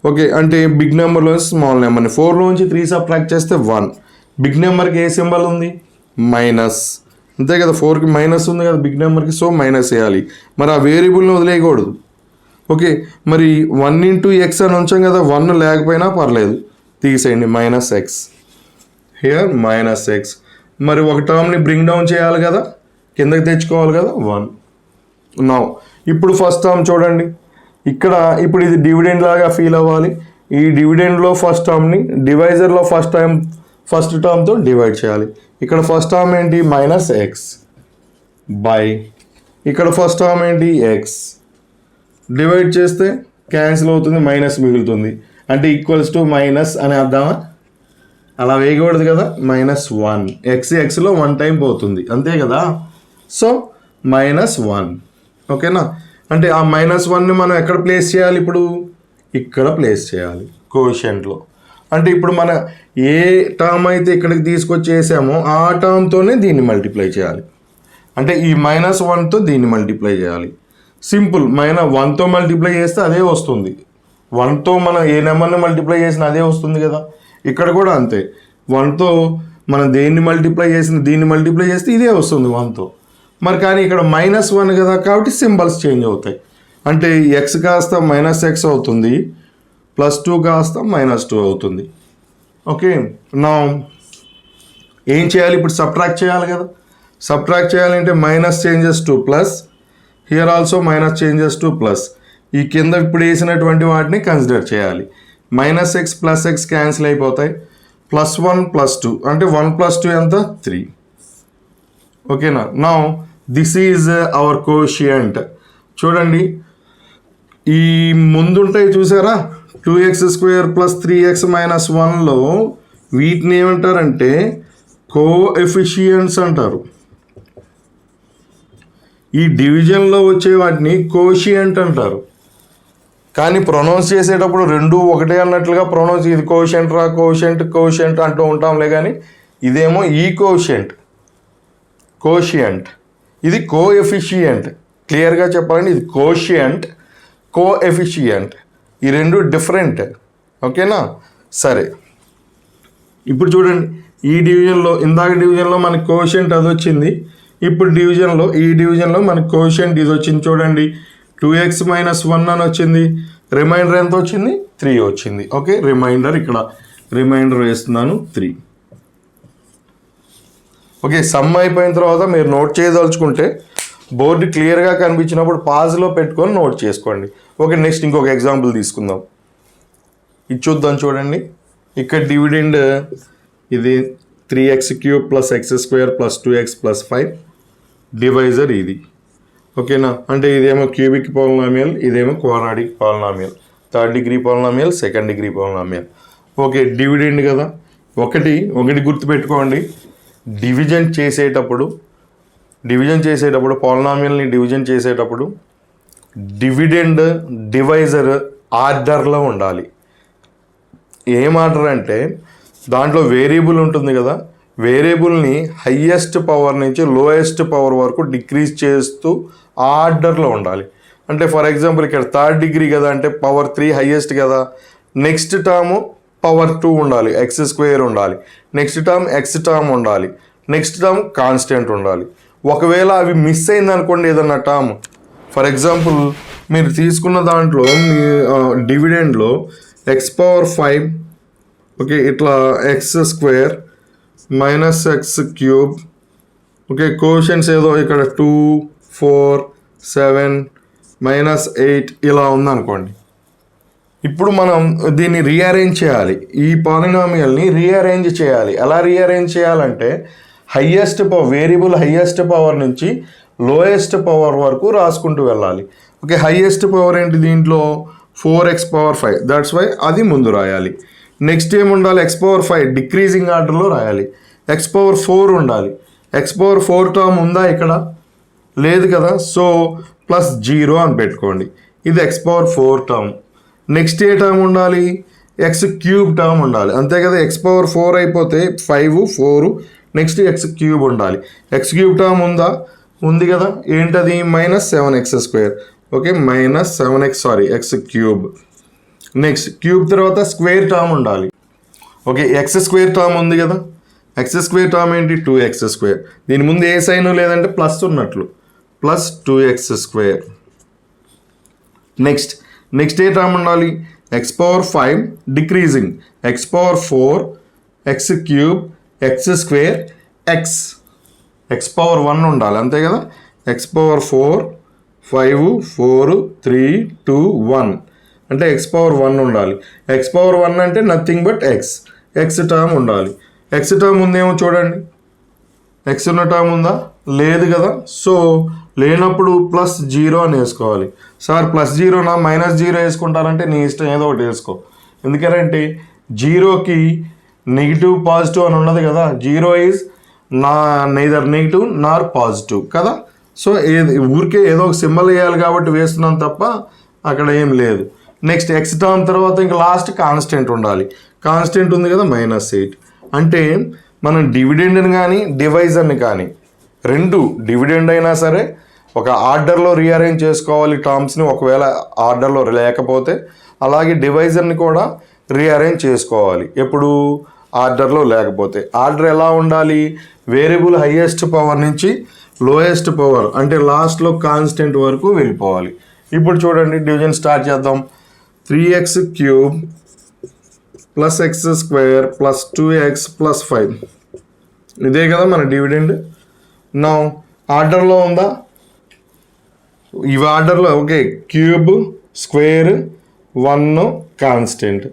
ఓకే, అంటే బిగ్ నెంబర్లో స్మాల్ నెంబర్ని 4లోంచి 3 సబ్ట్రాక్ట్ చేస్తే 1. బిగ్ నెంబర్కి ఏ సింబల్ ఉంది? మైనస్. అంతే కదా, 4కి మైనస్ ఉంది కదా బిగ్ నెంబర్కి, సో మైనస్ వేయాలి. మరి ఆ వేరియబుల్ని వదిలేయకూడదు. ఓకే, మరి 1 × x అని ఉంచాం కదా, 1 లేకపోయినా పర్లేదు, తీసేయండి, -x. Here -x. మరి ఒక టర్మ్ని బ్రింగ్ డౌన్ చేయాలి కదా, కిందకి తెచ్చుకోవాలి కదా, 1. నౌ ఇప్పుడు ఫస్ట్ టర్మ్ చూడండి, ఇక్కడ ఇప్పుడు ఇది డివిడెండ్ లాగా ఫీల్ అవ్వాలి. ఈ డివిడెండ్లో ఫస్ట్ టర్మ్ని డివైజర్లో ఫస్ట్ టర్మ్తో డివైడ్ చేయాలి. ఇక్కడ ఫస్ట్ టర్మ్ ఏంటి? -x బై, ఇక్కడ ఫస్ట్ టర్మ్ ఏంటి? x. డివైడ్ చేస్తే క్యాన్సిల్ అవుతుంది, మైనస్ మిగులుతుంది, అంటే ఈక్వల్స్ టు మైనస్ అని అర్థమా? అలా వేయకూడదు కదా, -1. ఎక్స్లో 1 టైం పోతుంది, అంతే కదా. సో -1. ఓకేనా? అంటే ఆ -1ని మనం ఎక్కడ ప్లేస్ చేయాలి? ఇప్పుడు ఇక్కడ ప్లేస్ చేయాలి కోషియంట్లో. అంటే ఇప్పుడు మన ఏ టర్మ్ అయితే ఇక్కడికి తీసుకొచ్చేసామో ఆ టర్మ్తోనే దీన్ని మల్టిప్లై చేయాలి. అంటే ఈ -1తో దీన్ని మల్టిప్లై చేయాలి. సింపుల్, -1తో మల్టిప్లై చేస్తే అదే వస్తుంది. 1తో మనం ఏ నెంబర్ని మల్టిప్లై చేసినా అదే వస్తుంది కదా. ఇక్కడ కూడా అంతే, 1తో మనం దేన్ని మల్టిప్లై చేసిన దీన్ని మల్టిప్లై చేస్తే ఇదే వస్తుంది 1తో. మరి కానీ ఇక్కడ -1 కదా, కాబట్టి సింబల్స్ చేంజ్ అవుతాయి. అంటే x కాస్త -x అవుతుంది, +2 కాస్త -2 అవుతుంది. ఓకే, నా ఏం చేయాలి ఇప్పుడు? సబ్ట్రాక్ట్ చేయాలి కదా. సబ్ట్రాక్ట్ చేయాలంటే minus changes to plus, here also minus changes to plus. ఈ కింద ఇప్పుడు వేసినటువంటి వాటిని కన్సిడర్ చేయాలి. -x + x క్యాన్సిల్ అయిపోతాయి, +1 +2 అంటే 1 + 2 ఎంత? 3. ఓకేనా? Now this is our quotient. చూడండి, ఈ ముందుంటాయి చూసారా, 2x² + 3x - 1లో వీటిని ఏమంటారంటే కోఎఫిషియంట్స్ అంటారు. ఈ డివిజన్లో వచ్చే వాటిని కోషియంట్ అంటారు. కానీ ప్రొనౌన్స్ చేసేటప్పుడు 2 ఒకటే అన్నట్లుగా ప్రొనౌన్స్, ఇది కోషియంట్ రా, కోషియంట్ అంటూ ఉంటాంలే, కానీ ఇదేమో ఈ కోషియంట్, ఇది కోఎఫిషియంట్. క్లియర్గా చెప్పాలంటే ఇది కోషియంట్, కోఎఫిషియంట్, ఈ 2 డిఫరెంట్. ఓకేనా? సరే, ఇప్పుడు చూడండి, ఈ డివిజన్లో, ఇందాక డివిజన్లో మనకి కోషియంట్ అది వచ్చింది, ఇప్పుడు ఈ డివిజన్లో మనకి కోషియంట్ ఇది వచ్చింది. చూడండి, 2x - 1 అని వచ్చింది. రిమైండర్ ఎంత వచ్చింది? 3 వచ్చింది. ఓకే, రిమైండర్ వేస్తున్నాను 3. ఓకే, సమ్ అయిపోయిన తర్వాత మీరు నోట్ చేయదలుచుకుంటే బోర్డు క్లియర్గా కనిపించినప్పుడు పాజ్లో పెట్టుకొని నోట్ చేసుకోండి. ఓకే, నెక్స్ట్ ఇంకొక ఎగ్జాంపుల్ తీసుకుందాం. ఇది చూద్దాం. చూడండి, ఇక్కడ డివిడెండ్ ఇది 3x³ + x² + 2x + 5. డివైజర్ ఇది. ఓకేనా? అంటే ఇదేమో క్యూబిక్ పాలినామియల్, ఇదేమో quadratic polynomial, 3rd degree polynomial, 2nd degree polynomial. Okay, dividend కదా. ఒకటి గుర్తుపెట్టుకోండి, డివిజన్ చేసేటప్పుడు పాలినామియల్ని డివిజన్ చేసేటప్పుడు డివిడెండ్ డివైజర్ ఆర్డర్లో ఉండాలి. ఏం ఆర్డర్ అంటే దాంట్లో వేరియబుల్ ఉంటుంది కదా, వేరియబుల్ని హయ్యెస్ట్ పవర్ నుంచి లోయెస్ట్ పవర్ వరకు డిక్రీజ్ చేస్తూ ఆర్డర్లో ఉండాలి. అంటే ఫర్ ఎగ్జాంపుల్ ఇక్కడ 3rd డిగ్రీ కదా, అంటే పవర్ 3 హయ్యెస్ట్ కదా, నెక్స్ట్ టర్మ్ పవర్ 2 ఉండాలి, x² ఉండాలి, నెక్స్ట్ టర్మ్ x టర్మ్ ఉండాలి, నెక్స్ట్ టర్మ్ కాన్స్టెంట్ ఉండాలి. ఒకవేళ అవి మిస్ అయింది అనుకోండి ఏదన్నా టర్మ్, ఫర్ ఎగ్జాంపుల్ మీరు తీసుకున్న దాంట్లో మీ డివిడెండ్లో x⁵, ఓకే, ఇట్లా x² -x³, ఓకే, కోషన్స్ ఏదో ఇక్కడ 2, 4, 7, -8 ఇలా ఉందనుకోండి. ఇప్పుడు మనం దీన్ని రీఅరేంజ్ చేయాలి. ఈ పాలినామియల్ని రీఅరేంజ్ చేయాలి. ఎలా రీఅరేంజ్ చేయాలంటే వేరియబుల్ హైయెస్ట్ పవర్ నుంచి లోయెస్ట్ పవర్ వరకు రాసుకుంటూ వెళ్ళాలి. ఓకే, హైయెస్ట్ పవర్ ఏంటి దీంట్లో 4x⁵. దట్స్ వై అది ముందు రాయాలి. నెక్స్ట్ ఏముండాలి, x⁵ డిక్రీజింగ్ ఆర్డర్లో రాయాలి. x⁴ ఉండాలి. x⁴ టర్మ్ ఉందా ఇక్కడ? లేదు కదా. సో +0 అని పెట్టుకోండి. ఇది x⁴ టర్మ్. నెక్స్ట్ ఏ టర్మ్ ఉండాలి, x³ టర్మ్ ఉండాలి. అంతే కదా. x⁴ అయిపోతే 5 4 నెక్స్ట్ x³ ఉండాలి. x³ టర్మ్ ఉందా? ఉంది కదా. ఏంటది? -7x². Okay, x³. Next cube తర్వాత స్క్వేర్ టర్మ్ ఉండాలి. ఓకే, x² టర్మ్ ఉంది కదా. x² టర్మ్ ఏంటి? 2x². దీని ముందు ఏ సైన్ లేదంటే ప్లస్ ఉన్నట్లు, +2x². నెక్స్ట్ ఏ టర్మ్ ఉండాలి? x⁵ decreasing, x⁴, x³ x² x⁴1 ఉండాలి. అంతే కదా. x⁴ 5 4 3 2 1 అంటే x⁴1 ఉండాలి. x⁴1 అంటే నథింగ్ బట్ x టర్మ్ ఉండాలి. x టర్మ్ ఉందేమో చూడండి. x ఉన్న టర్మ్ ఉందా? లేదు కదా. సో లేనప్పుడు +0 అని వేసుకోవాలి. సార్ +0నా -0 వేసుకుంటారంటే నీ ఇష్టం, ఏదో ఒకటి వేసుకో. ఎందుకంటే 0కి నెగిటివ్ పాజిటివ్ అని ఉన్నది కదా. 0 is neither negative Nar positive కదా. సో ఊరికే ఏదో ఒక సింబల్ వేయాలి కాబట్టి వేస్తున్నాం తప్ప అక్కడ ఏం లేదు. నెక్స్ట్ x టర్మ్ తర్వాత ఇంకా లాస్ట్ కాన్స్టెంట్ ఉండాలి. కాన్స్టెంట్ ఉంది కదా, -8. అంటే మనం డివిడెండ్ని కానీ డివైజర్ని కానీ రెండు, డివిడెండ్ అయినా సరే ఒక ఆర్డర్లో రీఅరేంజ్ చేసుకోవాలి టర్మ్స్ని, ఒకవేళ ఆర్డర్లో లేకపోతే. అలాగే డివైజర్ని కూడా రీఅరేంజ్ చేసుకోవాలి ఎప్పుడు ఆర్డర్లో లేకపోతే. ఆర్డర్ ఎలా ఉండాలి? వేరియబుల్ హైయెస్ట్ పవర్ నుంచి లోయెస్ట్ పవర్ అంటే లాస్ట్లో కాన్స్టెంట్ వరకు వెళ్ళిపోవాలి. ఇప్పుడు చూడండి, డివిజన్ స్టార్ట్ చేద్దాం. 3x³ +x² +2x +5 ఇదే కదా మన డివిడెండ్. నా ఆర్డర్లో ఉందా? ఇవి ఆర్డర్లో. ఓకే, క్యూబ్, స్క్వేర్, 1 కాన్స్టెంట్,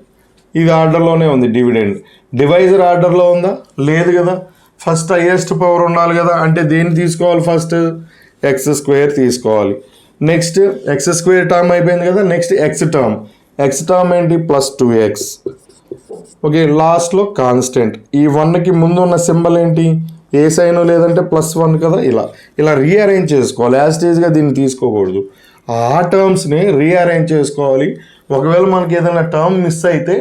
ఇది ఆర్డర్లోనే ఉంది డివిడెండ్. డివైజర్ ఆర్డర్లో ఉందా? లేదు కదా. ఫస్ట్ హైయెస్ట్ పవర్ ఉండాలి కదా. అంటే దేన్ని తీసుకోవాలి? ఫస్ట్ x² తీసుకోవాలి. నెక్స్ట్ x² టర్మ్ అయిపోయింది కదా. నెక్స్ట్ x టర్మ్ ఏంటి? +2x. ఓకే, లాస్ట్లో కాన్స్టెంట్. ఈ 1కి ముందు ఉన్న సింబల్ ఏంటి? ఏ సైన్ లేదంటే +1 కదా. ఇలా రీఅరేంజ్ చేసుకోవాలి. యాస్టేజ్గా దీన్ని తీసుకోకూడదు. ఆ టర్మ్స్ని రీఅరేంజ్ చేసుకోవాలి. ఒకవేళ మనకి ఏదైనా టర్మ్ మిస్ అయితే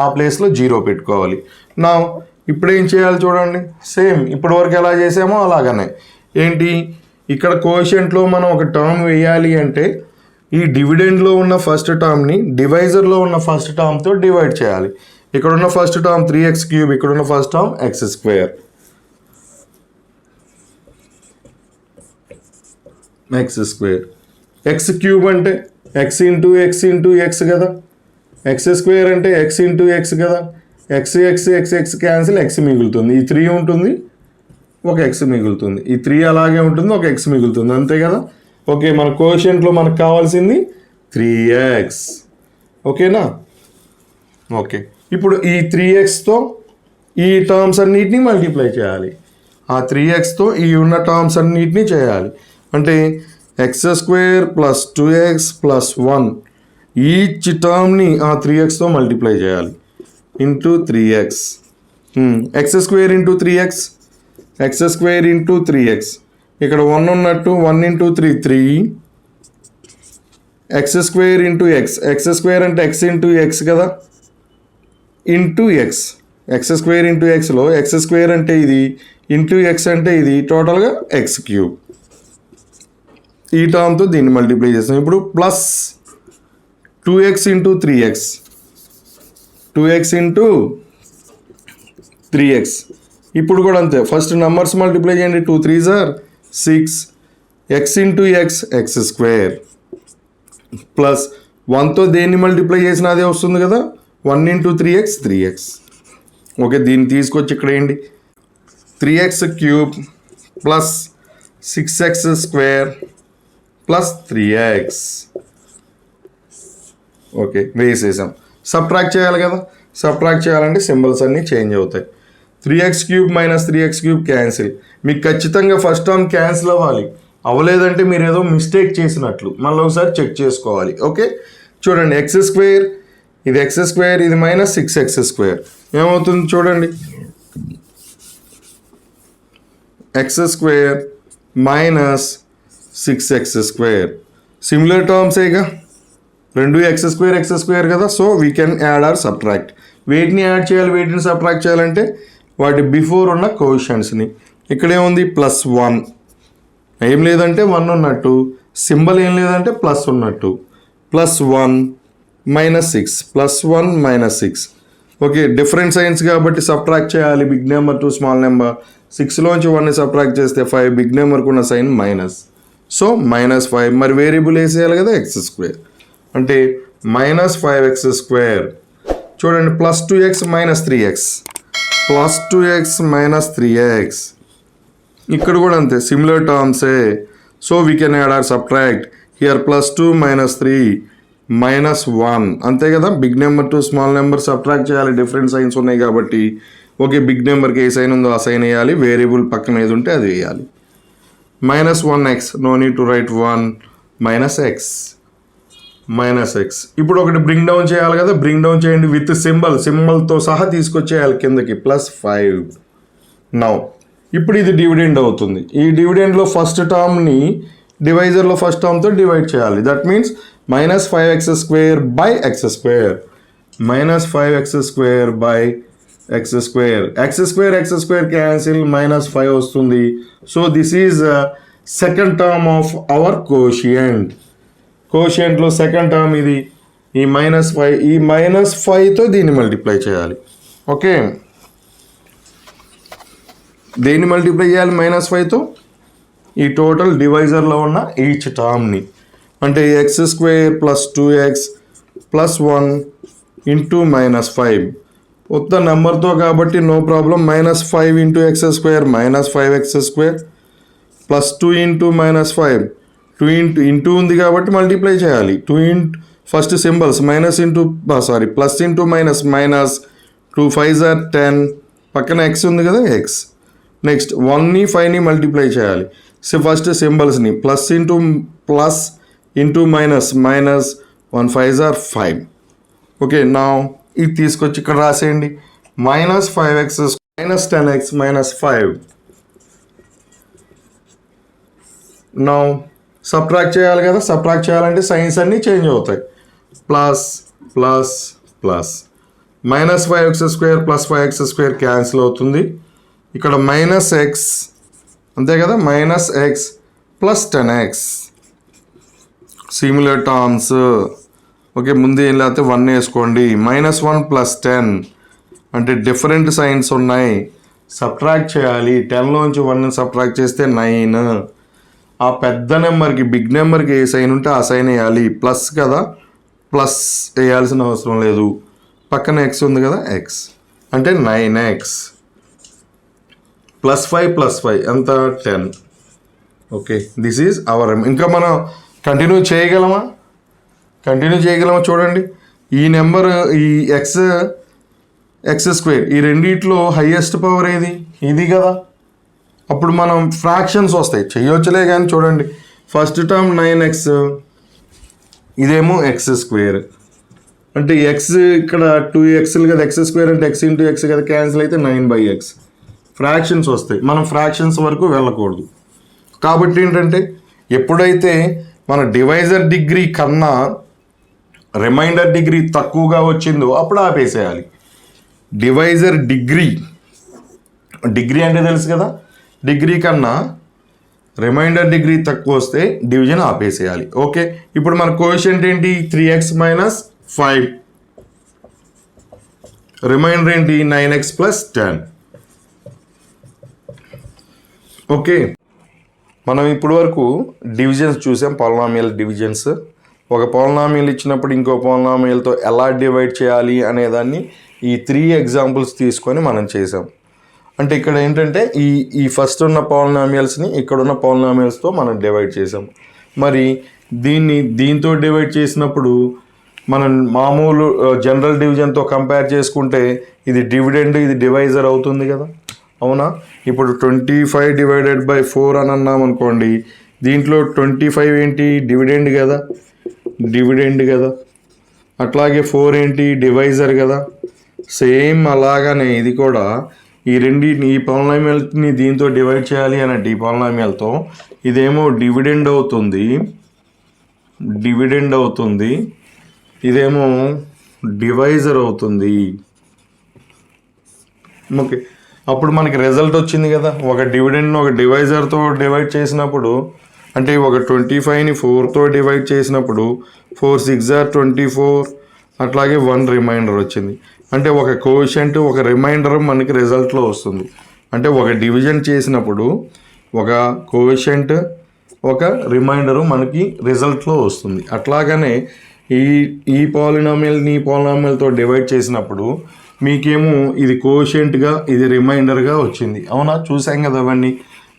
ఆ ప్లేస్లో 0 పెట్టుకోవాలి. నా ఇప్పుడు ఏం చేయాలి చూడండి. సేమ్ ఇప్పటి వరకు ఎలా చేసామో అలాగనే. ఏంటి, ఇక్కడ కోషియంట్లో మనం ఒక టర్మ్ వేయాలి అంటే ఈ డివిడెండ్లో ఉన్న ఫస్ట్ టర్మ్ని డివైజర్లో ఉన్న ఫస్ట్ టర్మ్తో డివైడ్ చేయాలి. ఇక్కడ ఉన్న ఫస్ట్ టర్మ్ 3x³, ఇక్కడ ఉన్న ఫస్ట్ టర్మ్ x². x³ అంటే x కదా. x² అంటే x కదా. x క్యాన్సిల్, x మిగులుతుంది. ఈ 3 ఉంటుంది, ఒక x మిగులుతుంది. ఈ 3 అలాగే ఉంటుంది, ఒక x మిగులుతుంది. అంతే కదా. ఓకే, మన కోషియంట్లో మనకు కావాల్సింది 3x. ఓకేనా. ఓకే, ఇప్పుడు ఈ 3xతో ఈ టర్మ్స్ అన్నిటినీ మల్టిప్లై చేయాలి. ఆ 3xతో ఈ ఉన్న టర్మ్స్ అన్నిటినీ చేయాలి. అంటే x² +2x +1 ఈచ్ టర్మ్ని ఆ 3xతో మల్టిప్లై చేయాలి. Into 3x. x² into 3x, x² into 3x. ఇక్కడ 1 ఉన్నట్టు 1 ఇంటూ 3 3. x² ఇంటూ x² అంటే x ఇంటూ x కదా. ఇంటూ x² ఇంటూ xలో x² అంటే ఇది, ఇంటూ x అంటే ఇది, టోటల్గా x³. ఈ టర్మ్తో దీన్ని మల్టిప్లై చేస్తాం. ఇప్పుడు plus 2x into 3x, 2x into 3x. ఇప్పుడు కూడా అంతే, ఫస్ట్ నెంబర్స్ మల్టిప్లై చేయండి. 2 3s are 6. x into x² plus 1తో దేన్ని మల్టిప్లై చేసినా అదే వస్తుంది కదా. 1 ఇంటూ 3x. ఓకే, దీన్ని తీసుకొచ్చి ఇక్కడ ఏంటి, 3x³ plus 6x² plus 3x. Okay వేసేసాం. సబ్ట్రాక్ట్ చేయాలి కదా, సబ్ట్రాక్ట్ చేయాలంటే సింబల్స్ అన్నీ చేంజ్ అవుతాయి. 3x³ minus 3x³ cancel. మీకు ఖచ్చితంగా ఫస్ట్ టర్మ్ క్యాన్సిల్ అవ్వాలి. అవ్వలేదంటే మీరు ఏదో మిస్టేక్ చేసినట్లు మళ్ళీ ఒకసారి చెక్ చేసుకోవాలి. ఓకే చూడండి, x², ఇది x², ఇది మైనస్ 6x² ఏమవుతుంది చూడండి, x² మైనస్ 6x². సిమిలర్ టర్మ్సేగా, రెండు x² కదా. So we can add or subtract. వేటిని యాడ్ చేయాలి, వేటిని సబ్ట్రాక్ట్ చేయాలంటే వాటి బిఫోర్ ఉన్న కోషంట్స్ని. ఇక్కడేముంది +1, ఏం లేదంటే 1 ఉన్నట్టు, సింబల్ ఏం లేదంటే ప్లస్ ఉన్నట్టు. +1 minus 6, +1 minus 6. Okay different signs కాబట్టి సబ్ట్రాక్ట్ చేయాలి big number to small number. 6లోంచి 1ని సబ్ట్రాక్ట్ చేస్తే 5, బిగ్ నెంబర్కి ఉన్న సైన్ మైనస్. సో -5. మరి వేరియబుల్ వేసేయాలి కదా x², అంటే -5x². చూడండి +2x minus 3x, +2x minus 3x. ఇక్కడ కూడా అంతే సిమిలర్ టర్మ్సే. So we can add or subtract here +2 minus 3 -1. అంతే కదా, big number to small number subtract చేయాలి, డిఫరెంట్ సైన్స్ ఉన్నాయి కాబట్టి. ఓకే బిగ్ నెంబర్కి ఏ సైన్ ఉందో ఆ సైన్ వేయాలి, వేరియబుల్ పక్కన ఏది ఉంటే అది వేయాలి. -1x, no need to write 1, -x. ఇప్పుడు ఒకటి బ్రింగ్ డౌన్ చేయాలి కదా, బ్రింగ్ డౌన్ చేయండి విత్ సింబల్తో సహా తీసుకొచ్చేయాలి కిందకి, +5. నౌ ఇప్పుడు ఇది డివిడెండ్ అవుతుంది. ఈ డివిడెండ్లో ఫస్ట్ టర్మ్ని డివైజర్లో ఫస్ట్ టర్మ్తో డివైడ్ చేయాలి. That means -5x² by x², -5x² by x². Cancel, -5 వస్తుంది. So this is second term of our quotient. కోషియంట్లో సెకండ్ టర్మ్ ఇది. ఈ -5, ఈ -5తో దీన్ని మల్టిప్లై చేయాలి. ఓకే దేన్ని మల్టిప్లై చేయాలి -5తో? ఈ టోటల్ డివైజర్లో ఉన్న ఈచ్ టర్మ్ని. అంటే x² + 2x + 1 ఇంటూ -5. కొత్త నెంబర్తో కాబట్టి no problem. -5 into x² -5x² +2 into -5, 2 into ఉంది కాబట్టి మల్టిప్లై చేయాలి. 2 into first symbols plus into minus, -2 5s are 10, పక్కన x ఉంది కదా x. నెక్స్ట్ 1ని 5ని మల్టిప్లై చేయాలి. సో ఫస్ట్ సింబల్స్ని plus into minus, -1 5s are 5. Okay నా ఇది తీసుకొచ్చి ఇక్కడ రాసేయండి. -5x -10x -5. నా సబ్ట్రాక్ట్ చేయాలి కదా, సబ్ట్రాక్ట్ చేయాలంటే సైన్స్ అన్నీ చేంజ్ అవుతాయి. ప్లస్ -5x² + 5x² క్యాన్సిల్ అవుతుంది. ఇక్కడ -x అంతే కదా, -x + 10x. Similar terms. Okay ముందు ఏం లేకపోతే 1 వేసుకోండి. -1 + 10 అంటే డిఫరెంట్ సైన్స్ ఉన్నాయి, సబ్ట్రాక్ట్ చేయాలి. 10లోంచి 1ని సబ్ట్రాక్ట్ చేస్తే 9. ఆ పెద్ద నెంబర్కి బిగ్ నెంబర్కి ఏ సైన్ ఉంటే ఆ సైన్ వేయాలి. ప్లస్ కదా, ప్లస్ వేయాల్సిన అవసరం లేదు, పక్కన x ఉంది కదా x, అంటే 9x. +5 ఎంత 10. Okay this is our. ఇంకా మనం కంటిన్యూ చేయగలమా చూడండి. ఈ నెంబర్ ఈ x² ఈ రెండిట్లో హైయెస్ట్ పవర్ ఏది, ఇది కదా. అప్పుడు మనం ఫ్రాక్షన్స్ వస్తాయి, చేయొచ్చులే కానీ చూడండి. ఫస్ట్ టర్మ్ 9x, ఇదేమో x². అంటే x ఇక్కడ 2xలు కదా, x² అంటే x ఇంటూ x కదా, క్యాన్సిల్ అయితే 9/x. ఫ్రాక్షన్స్ వస్తాయి, మనం ఫ్రాక్షన్స్ వరకు వెళ్ళకూడదు. కాబట్టి ఏంటంటే ఎప్పుడైతే మన డివైజర్ డిగ్రీ కన్నా రిమైండర్ డిగ్రీ తక్కువగా వచ్చిందో అప్పుడు ఆపేసేయాలి. డివైజర్ డిగ్రీ అంటే తెలుసు కదా, డిగ్రీ కన్నా రిమైండర్ డిగ్రీ తక్కువ వస్తే డివిజన్ ఆపేసేయాలి. ఓకే ఇప్పుడు మన కోఎఫిషియంట్ ఏంటి, 3x - 5. రిమైండర్ ఏంటి, 9x + 10. ఓకే మనం ఇప్పుడు వరకు డివిజన్స్ చూసాం, పాలినామియల్ డివిజన్స్. ఒక పాలినామియల్ ఇచ్చినప్పుడు ఇంకో పాలినామియల్తో ఎలా డివైడ్ చేయాలి అనేదాన్ని ఈ 3 ఎగ్జాంపుల్స్ తీసుకొని మనం చేసాం. అంటే ఇక్కడ ఏంటంటే ఈ ఫస్ట్ ఉన్న పాలినామియల్స్ని ఇక్కడున్న పాలినామియల్స్తో మనం డివైడ్ చేసాం. మరి దీంతో డివైడ్ చేసినప్పుడు మనం మామూలు జనరల్ డివిజన్తో కంపేర్ చేసుకుంటే ఇది డివిడెండ్, ఇది డివైజర్ అవుతుంది కదా, అవునా? ఇప్పుడు 25/4 అని అన్నాం అనుకోండి, దీంట్లో 25 ఏంటి, డివిడెండ్ కదా, డివిడెండ్ కదా. అట్లాగే 4 ఏంటి, డివైజర్ కదా. సేమ్ అలాగనే ఇది కూడా ఈ రెండింటిని, ఈ పాలినామియల్ని దీంతో డివైడ్ చేయాలి అనంటే ఈ పాలినామియల్తో, ఇదేమో డివిడెండ్ అవుతుంది, డివిడెండ్ అవుతుంది, ఇదేమో డివైజర్ అవుతుంది. ఓకే, అప్పుడు మనకి రిజల్ట్ వచ్చింది కదా, ఒక డివిడెండ్ను ఒక డివైజర్తో డివైడ్ చేసినప్పుడు, అంటే ఒక 25ని 4తో డివైడ్ చేసినప్పుడు 4 6 are 24, అట్లాగే 1 రిమైండర్ వచ్చింది. అంటే ఒక కోషెంట్, ఒక రిమైండర్ మనకి రిజల్ట్లో వస్తుంది. అంటే ఒక డివిజన్ చేసినప్పుడు ఒక కోషెంట్, ఒక రిమైండరు మనకి రిజల్ట్లో వస్తుంది. అట్లాగనే ఈ పాలినామియల్ని ఈ పాలినామియల్తో డివైడ్ చేసినప్పుడు మీకేమో ఇది కోషియంట్గా, ఇది రిమైండర్గా వచ్చింది, అవునా? చూసాం కదా అవన్నీ.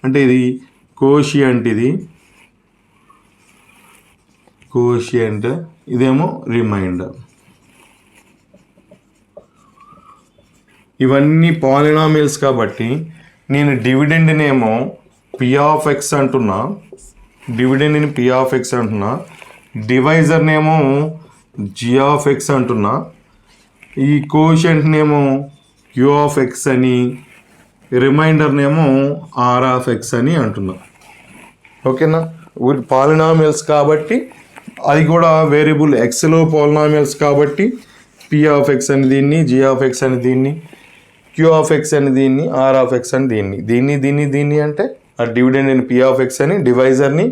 అంటే ఇది కోషియంట్, ఇది కోషియంట్, ఇదేమో రిమైండర్. ఇవన్నీ పాలినామియల్స్ కాబట్టి నేను డివిడెండ్నేమో p(x) అంటున్నా, డివిడెండ్ని p(x) అంటున్నా, డివైజర్నేమో g(x) అంటున్నా, ఈ కోషియంట్నేమో q(x) అని, రిమైండర్నేమో r(x) అని అంటున్నా. ఓకేనా? పాలినామియల్స్ కాబట్టి అది కూడా వేరియబుల్ ఎక్స్లో పాలినామియల్స్ కాబట్టి p(x) అని దీన్ని, g(x) అని దీన్ని, q(x) అని దీన్ని, r(x) అని దీన్ని అంటే ఆ డివిడెండ్ని p(x) అని, డివైజర్ని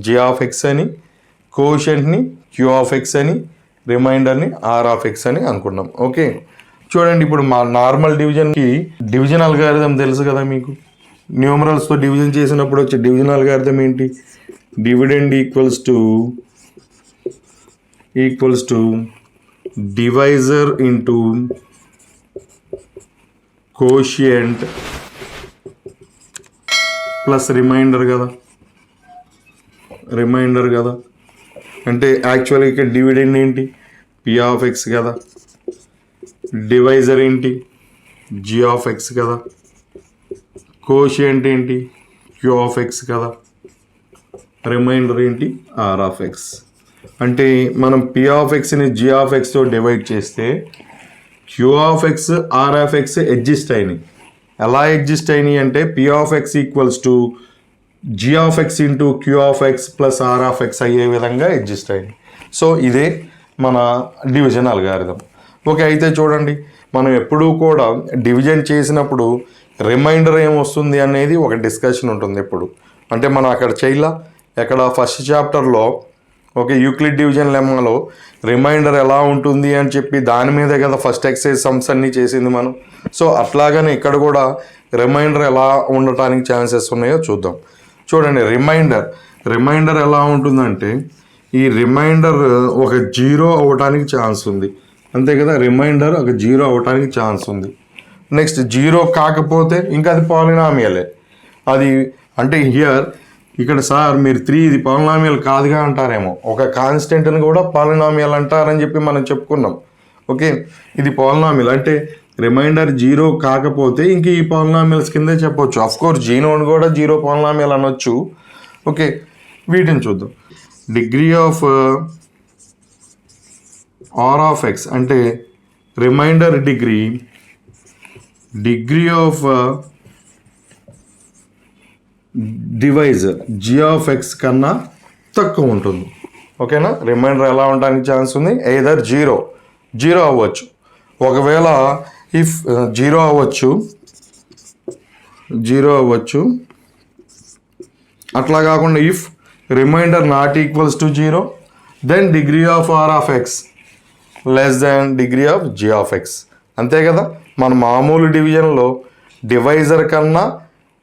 g(x) అని, కోషెంట్ని q(x) అని, రిమైండర్ని r(x) అని అనుకున్నాం. ఓకే, చూడండి ఇప్పుడు మా నార్మల్ డివిజన్కి డివిజన్ అల్గారిథం తెలుసు కదా మీకు. న్యూమరల్స్తో డివిజన్ చేసినప్పుడు వచ్చే డివిజన్ అల్గారిథం ఏంటి, dividend equals to divisor into quotient plus remainder కదా, రిమైండర్ కదా. అంటే యాక్చువల్గా ఇక్కడ డివిడెండ్ ఏంటి, p(x) కదా, డివైజర్ ఏంటి, g(x) కదా, కోషియంట్ ఏంటి, q(x) కదా, రిమైండర్ ఏంటి, r(x). అంటే మనం p(x)ని g(x)తో డివైడ్ చేస్తే q(x), r(x) ఎగ్జిస్ట్ అయినాయి. ఎలా ఎగ్జిస్ట్ అయినాయి అంటే p(x) equals to g(x) into q(x) plus r(x) అయ్యే విధంగా ఎగ్జిస్ట్ అయింది. సో ఇదే మన డివిజన్ అల్గారిథం. ఓకే, అయితే చూడండి, మనం ఎప్పుడూ కూడా డివిజన్ చేసినప్పుడు రిమైండర్ ఏమొస్తుంది అనేది ఒక డిస్కషన్ ఉంటుంది ఎప్పుడు. అంటే మనం అక్కడ చేయలా, ఎక్కడ ఫస్ట్ చాప్టర్లో ఓకే యూక్లిడ్ డివిజన్ లెమ్మాలో రిమైండర్ ఎలా ఉంటుంది అని చెప్పి దాని మీదే కదా ఫస్ట్ ఎక్సైజ్ సమ్స్ అన్నీ చేసింది మనం. సో అట్లాగనే ఇక్కడ కూడా రిమైండర్ ఎలా ఉండటానికి ఛాన్సెస్ ఉన్నాయో చూద్దాం. చూడండి, రిమైండర్ ఎలా ఉంటుందంటే ఈ రిమైండర్ ఒక 0 అవ్వటానికి ఛాన్స్ ఉంది, అంతే కదా. రిమైండర్ ఒక 0 అవ్వటానికి ఛాన్స్ ఉంది. నెక్స్ట్ 0 కాకపోతే ఇంకా అది పాలినామియలే. అది అంటే ఇక్కడ సార్ మీరు 3 ఇది పాలినామియల్ కాదుగా అంటారేమో, ఒక కాన్స్టెంట్ని కూడా పాలినామియల్ అంటారని చెప్పి మనం చెప్పుకున్నాం. ఓకే, ఇది పాలినామియల్ అంటే రిమైండర్ 0 కాకపోతే ఇంక ఈ పాలినామియల్స్ కిందే చెప్పొచ్చు. అఫ్కోర్స్ జీనోని కూడా 0 పాలినామియల్ అనొచ్చు. ఓకే, వీటిని చూద్దాం. డిగ్రీ ఆఫ్ r(x) అంటే reminder degree of divisor g(x) కన్నా తక్కువ ఉంటుంది. ఓకేనా, రిమైండర్ ఎలా ఉండడానికి ఛాన్స్ ఉంది, ఎయిదర్ 0 అవ్వచ్చు, ఒకవేళ ఇఫ్ 0 అవ్వచ్చు, అట్లా కాకుండా if remainder not equals to 0 then degree of r(x) less than degree of g(x). అంతే కదా, మన మామూలు డివిజన్లో డివైజర్ కన్నా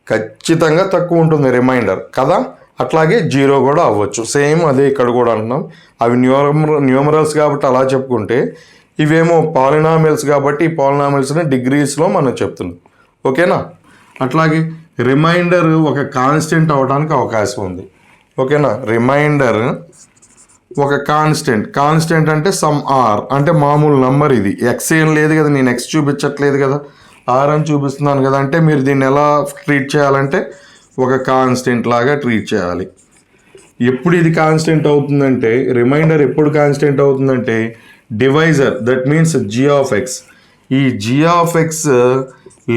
ఖచ్చితంగా తక్కువ ఉంటుంది రిమైండర్ కదా. అట్లాగే 0 కూడా అవ్వచ్చు, సేమ్ అదే ఇక్కడ కూడా అంటున్నాం. అవి న్యూమరల్స్ కాబట్టి అలా చెప్పుకుంటే, ఇవేమో పాలినామియల్స్ కాబట్టి ఈ పాలినామియల్స్ని డిగ్రీస్లో మనం చెప్తున్నాం. ఓకేనా, అట్లాగే రిమైండర్ ఒక కాన్స్టెంట్ అవ్వడానికి అవకాశం ఉంది. ఓకేనా, రిమైండర్ ఒక కాన్స్టెంట్ అంటే సమ్ ఆర్ అంటే మామూలు నంబర్, ఇది ఎక్స్ ఏం లేదు కదా, నేను ఎక్స్ చూపించట్లేదు కదా, ఆర్ అని చూపిస్తున్నాను కదా. అంటే మీరు దీన్ని ఎలా ట్రీట్ చేయాలంటే ఒక కాన్స్టెంట్ లాగా ట్రీట్ చేయాలి. ఎప్పుడు ఇది కాన్స్టెంట్ అవుతుందంటే, రిమైండర్ ఎప్పుడు కాన్స్టెంట్ అవుతుందంటే divisor, that means g of X, ఈ g of x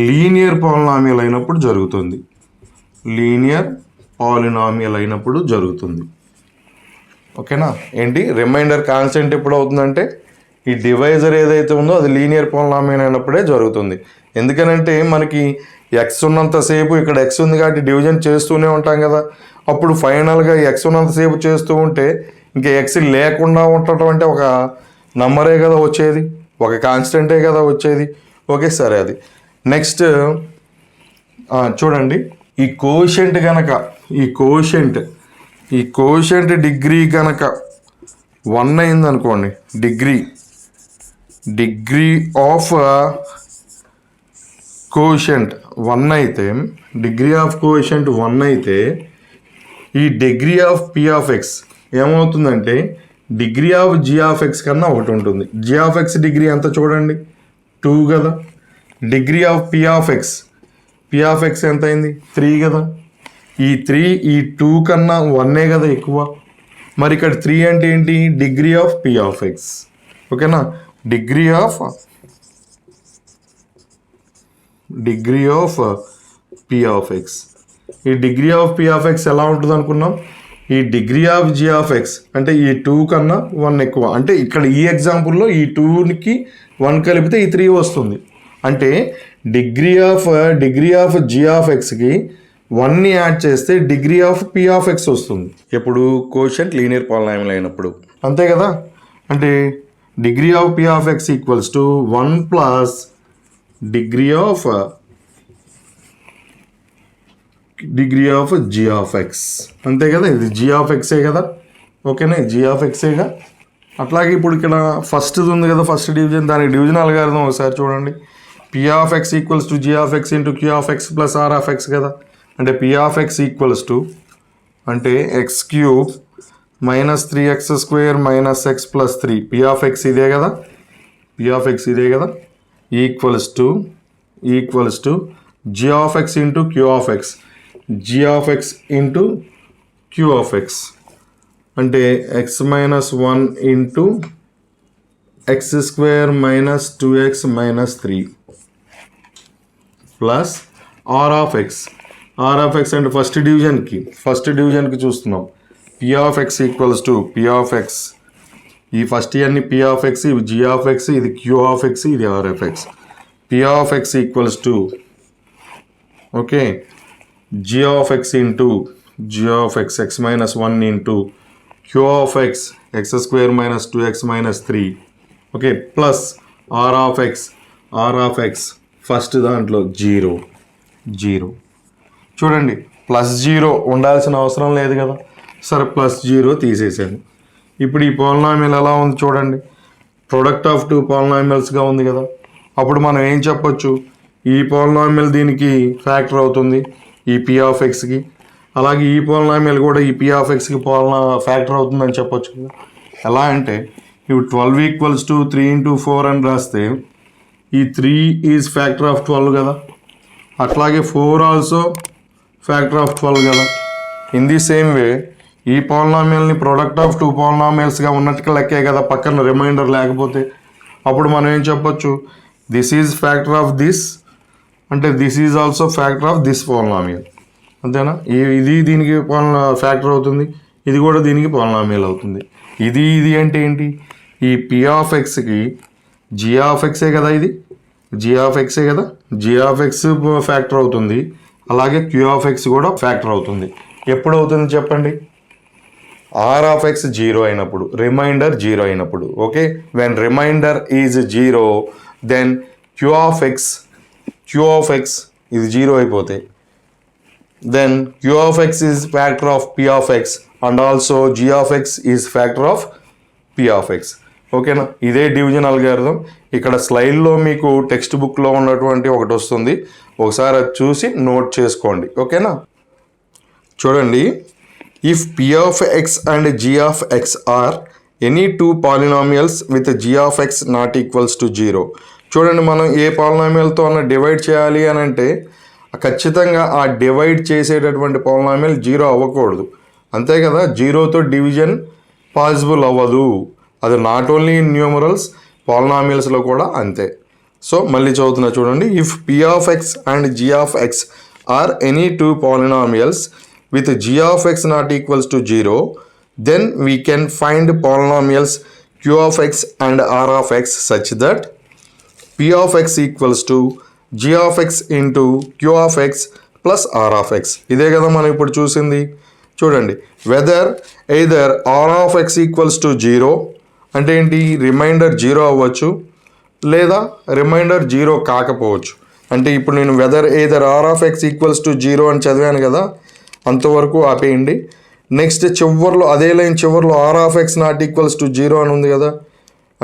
linear polynomial అయినప్పుడు జరుగుతుంది. లీనియర్ పాలినామియల్ అయినప్పుడు జరుగుతుంది. ఓకేనా? ఏంటి రిమైండర్ కాన్స్టెంట్ ఎప్పుడు అవుతుందంటే ఈ డివైజర్ ఏదైతే ఉందో అది లీనియర్ పాలినామియల్ అయినప్పుడే జరుగుతుంది. ఎందుకనంటే మనకి ఎక్స్ ఉన్నంతసేపు ఇక్కడ ఎక్స్ ఉంది కాబట్టి డివిజన్ చేస్తూనే ఉంటాం కదా. అప్పుడు ఫైనల్గా ఎక్స్ ఉన్నంతసేపు చేస్తూ ఉంటే ఇంకా ఎక్స్ లేకుండా ఉండటం అంటే ఒక నంబరే కదా వచ్చేది, ఒక కాన్స్టెంటే కదా వచ్చేది. ఓకే, సరే. అది నెక్స్ట్ చూడండి, ఈ కోషెంట్ కనుక ఈ కోషెంట్ డిగ్రీ కనుక 1 అయింది అనుకోండి, డిగ్రీ ఆఫ్ కోషెంట్ 1 అయితే, డిగ్రీ ఆఫ్ కోషెంట్ 1 అయితే ఈ degree of P of x ఏమవుతుందంటే degree of G of x కన్నా ఒకటి ఉంటుంది. జీ ఆఫ్ ఎక్స్ డిగ్రీ ఎంత చూడండి, 2 కదా. Degree of P of X ఎంత అయింది, 3 కదా. ఈ 3 ఈ 2 కన్నా 1 కదా ఎక్కువ. మరి ఇక్కడ 3 అంటే ఏంటి, degree of P of x. ఓకేనా? Degree of P of X. ఈ degree of P of x ఎలా ఉంటుంది అనుకున్నాం, ఈ degree of G of X అంటే ఈ 2 కన్నా 1 ఎక్కువ. అంటే ఇక్కడ ఈ ఎగ్జాంపుల్లో ఈ 2కి 1 కలిపితే ఈ 3 వస్తుంది. అంటే డిగ్రీ ఆఫ్ జీ ఆఫ్ ఎక్స్కి 1ని యాడ్ చేస్తే degree of P of X వస్తుంది. ఎప్పుడు కోషెంట్ లీనియర్ పాలినామియల్ అయినప్పుడు, అంతే కదా. అంటే degree of P of X equals to 1 plus degree of G of X, అంతే కదా. ఇది జీ ఆఫ్ ఎక్సే కదా. ఓకేనా, జీ ఆఫ్ ఎక్సేగా. అట్లాగే ఇప్పుడు ఇక్కడ ఫస్ట్ ఉంది కదా, ఫస్ట్ డివిజన్, దానికి డివిజన్ అల్గారిథం ఒకసారి చూడండి. P of X equals to g of X into queue of x plus are of x కదా. అంటే p of X equals to అంటే x cube minus 3x² minus X plus 3, p of x ఇదే కదా, equals to g of X into queue of x, q of X అంటే x minus 1 into x² minus 2x minus 3 plus are of X అంటే first డివిజన్కి చూస్తున్నాం. P of X equals to P of X, ఈ first ఇవన్నీ P of X, ఇవి G of X, ఇది Q of X, ఇది R of X. P of X equals to okay G of X into X minus 1 into queue of X x² minus 2x minus 3 okay plus are of X first దాంట్లో 0 చూడండి, plus 0 ఉండాల్సిన అవసరం లేదు కదా. సరే, plus 0 తీసేసాను. ఇప్పుడు ఈ పాలినామియల్ ఎలా ఉంది చూడండి, ప్రొడక్ట్ ఆఫ్ 2 పాలినామియల్స్గా ఉంది కదా. అప్పుడు మనం ఏం చెప్పొచ్చు, ఈ పాలినామియల్ దీనికి ఫ్యాక్టర్ అవుతుంది, ఈ పి ఆఫ్ ఎక్స్కి. అలాగే ఈ పాలినామియల్ కూడా ఈ పి ఆఫ్ ఎక్స్కి ఫ్యాక్టర్ అవుతుందని చెప్పొచ్చు కదా. ఎలా అంటే ఇప్పుడు 12 ఈక్వల్స్ టు 3 ఇంటూ 4 అని రాస్తే ఈ 3 ఈజ్ ఫ్యాక్టర్ ఆఫ్ 12 కదా. అట్లాగే 4 ఆల్సో ఫ్యాక్టర్ ఆఫ్ 12 కదా. ఇన్ ది సేమ్ వే ఈ పాలినామియల్ని ప్రొడక్ట్ ఆఫ్ 2 పాలినామియల్స్గా ఉన్నట్టుగా లెక్కే కదా, పక్కన రిమైండర్ లేకపోతే. అప్పుడు మనం ఏం చెప్పొచ్చు, this is factor of this అంటే this is also factor of this polynomial, అంతేనా. ఇది దీనికి ఫ్యాక్టర్ అవుతుంది, ఇది కూడా దీనికి పాలినామియల్ అవుతుంది. ఇది అంటే ఏంటి, ఈ P of ఎక్స్కి G of x కదా, ఇది జీ ఆఫ్ ఎక్సే కదా, జీ ఆఫ్ ఎక్స్ ఫ్యాక్టర్ అవుతుంది. అలాగే క్యూ ఆఫ్ ఎక్స్ కూడా ఫ్యాక్టర్ అవుతుంది. ఎప్పుడు అవుతుంది చెప్పండి, ఆర్ ఆఫ్ ఎక్స్ 0 అయినప్పుడు, రిమైండర్ 0 అయినప్పుడు. Okay, when remainder is 0 then Q of X ఇది 0 అయిపోతే then q of x is factor of p of x and also g of x is factor of p of x. ఓకేనా, ఇదే division algorithm. ఇక్కడ స్లైడ్లో మీకు text బుక్లో ఉన్నటువంటి ఒకటి వస్తుంది, ఒకసారి అది చూసి నోట్ చేసుకోండి. ఓకేనా, చూడండి, if p of x and g of x are any two polynomials with g of X not equals to 0. చూడండి, మనం ఏ పాలినామియల్తో అన్న డివైడ్ చేయాలి అని అంటే ఖచ్చితంగా ఆ డివైడ్ చేసేటటువంటి పాలినామియల్ 0 అవ్వకూడదు, అంతే కదా. 0తో డివిజన్ పాసిబుల్ అవ్వదు. అది నాట్ ఓన్లీ ఇన్ న్యూమరల్స్, పాలినామియల్స్లో కూడా అంతే. సో మళ్ళీ చదువుతున్నా చూడండి. If p of X and g of X or any two polynomials with g of X not equals to 0, then we can find polynomials q of x and r of x such that p of x equals to g of x into q of x plus r of x. ఇదే కదా మనం ఇప్పుడు చూసింది. చూడండి, whether either r of x equals to 0 అంటే ఏంటి, reminder 0 అవ్వచ్చు లేదా రిమైండర్ 0 కాకపోవచ్చు. అంటే ఇప్పుడు నేను whether either r of x equals to 0 అని చదివాను కదా, అంతవరకు ఆపేయండి. నెక్స్ట్ చివర్లో అదే లైన్ చివర్లో r of X not equals to 0 అని ఉంది కదా,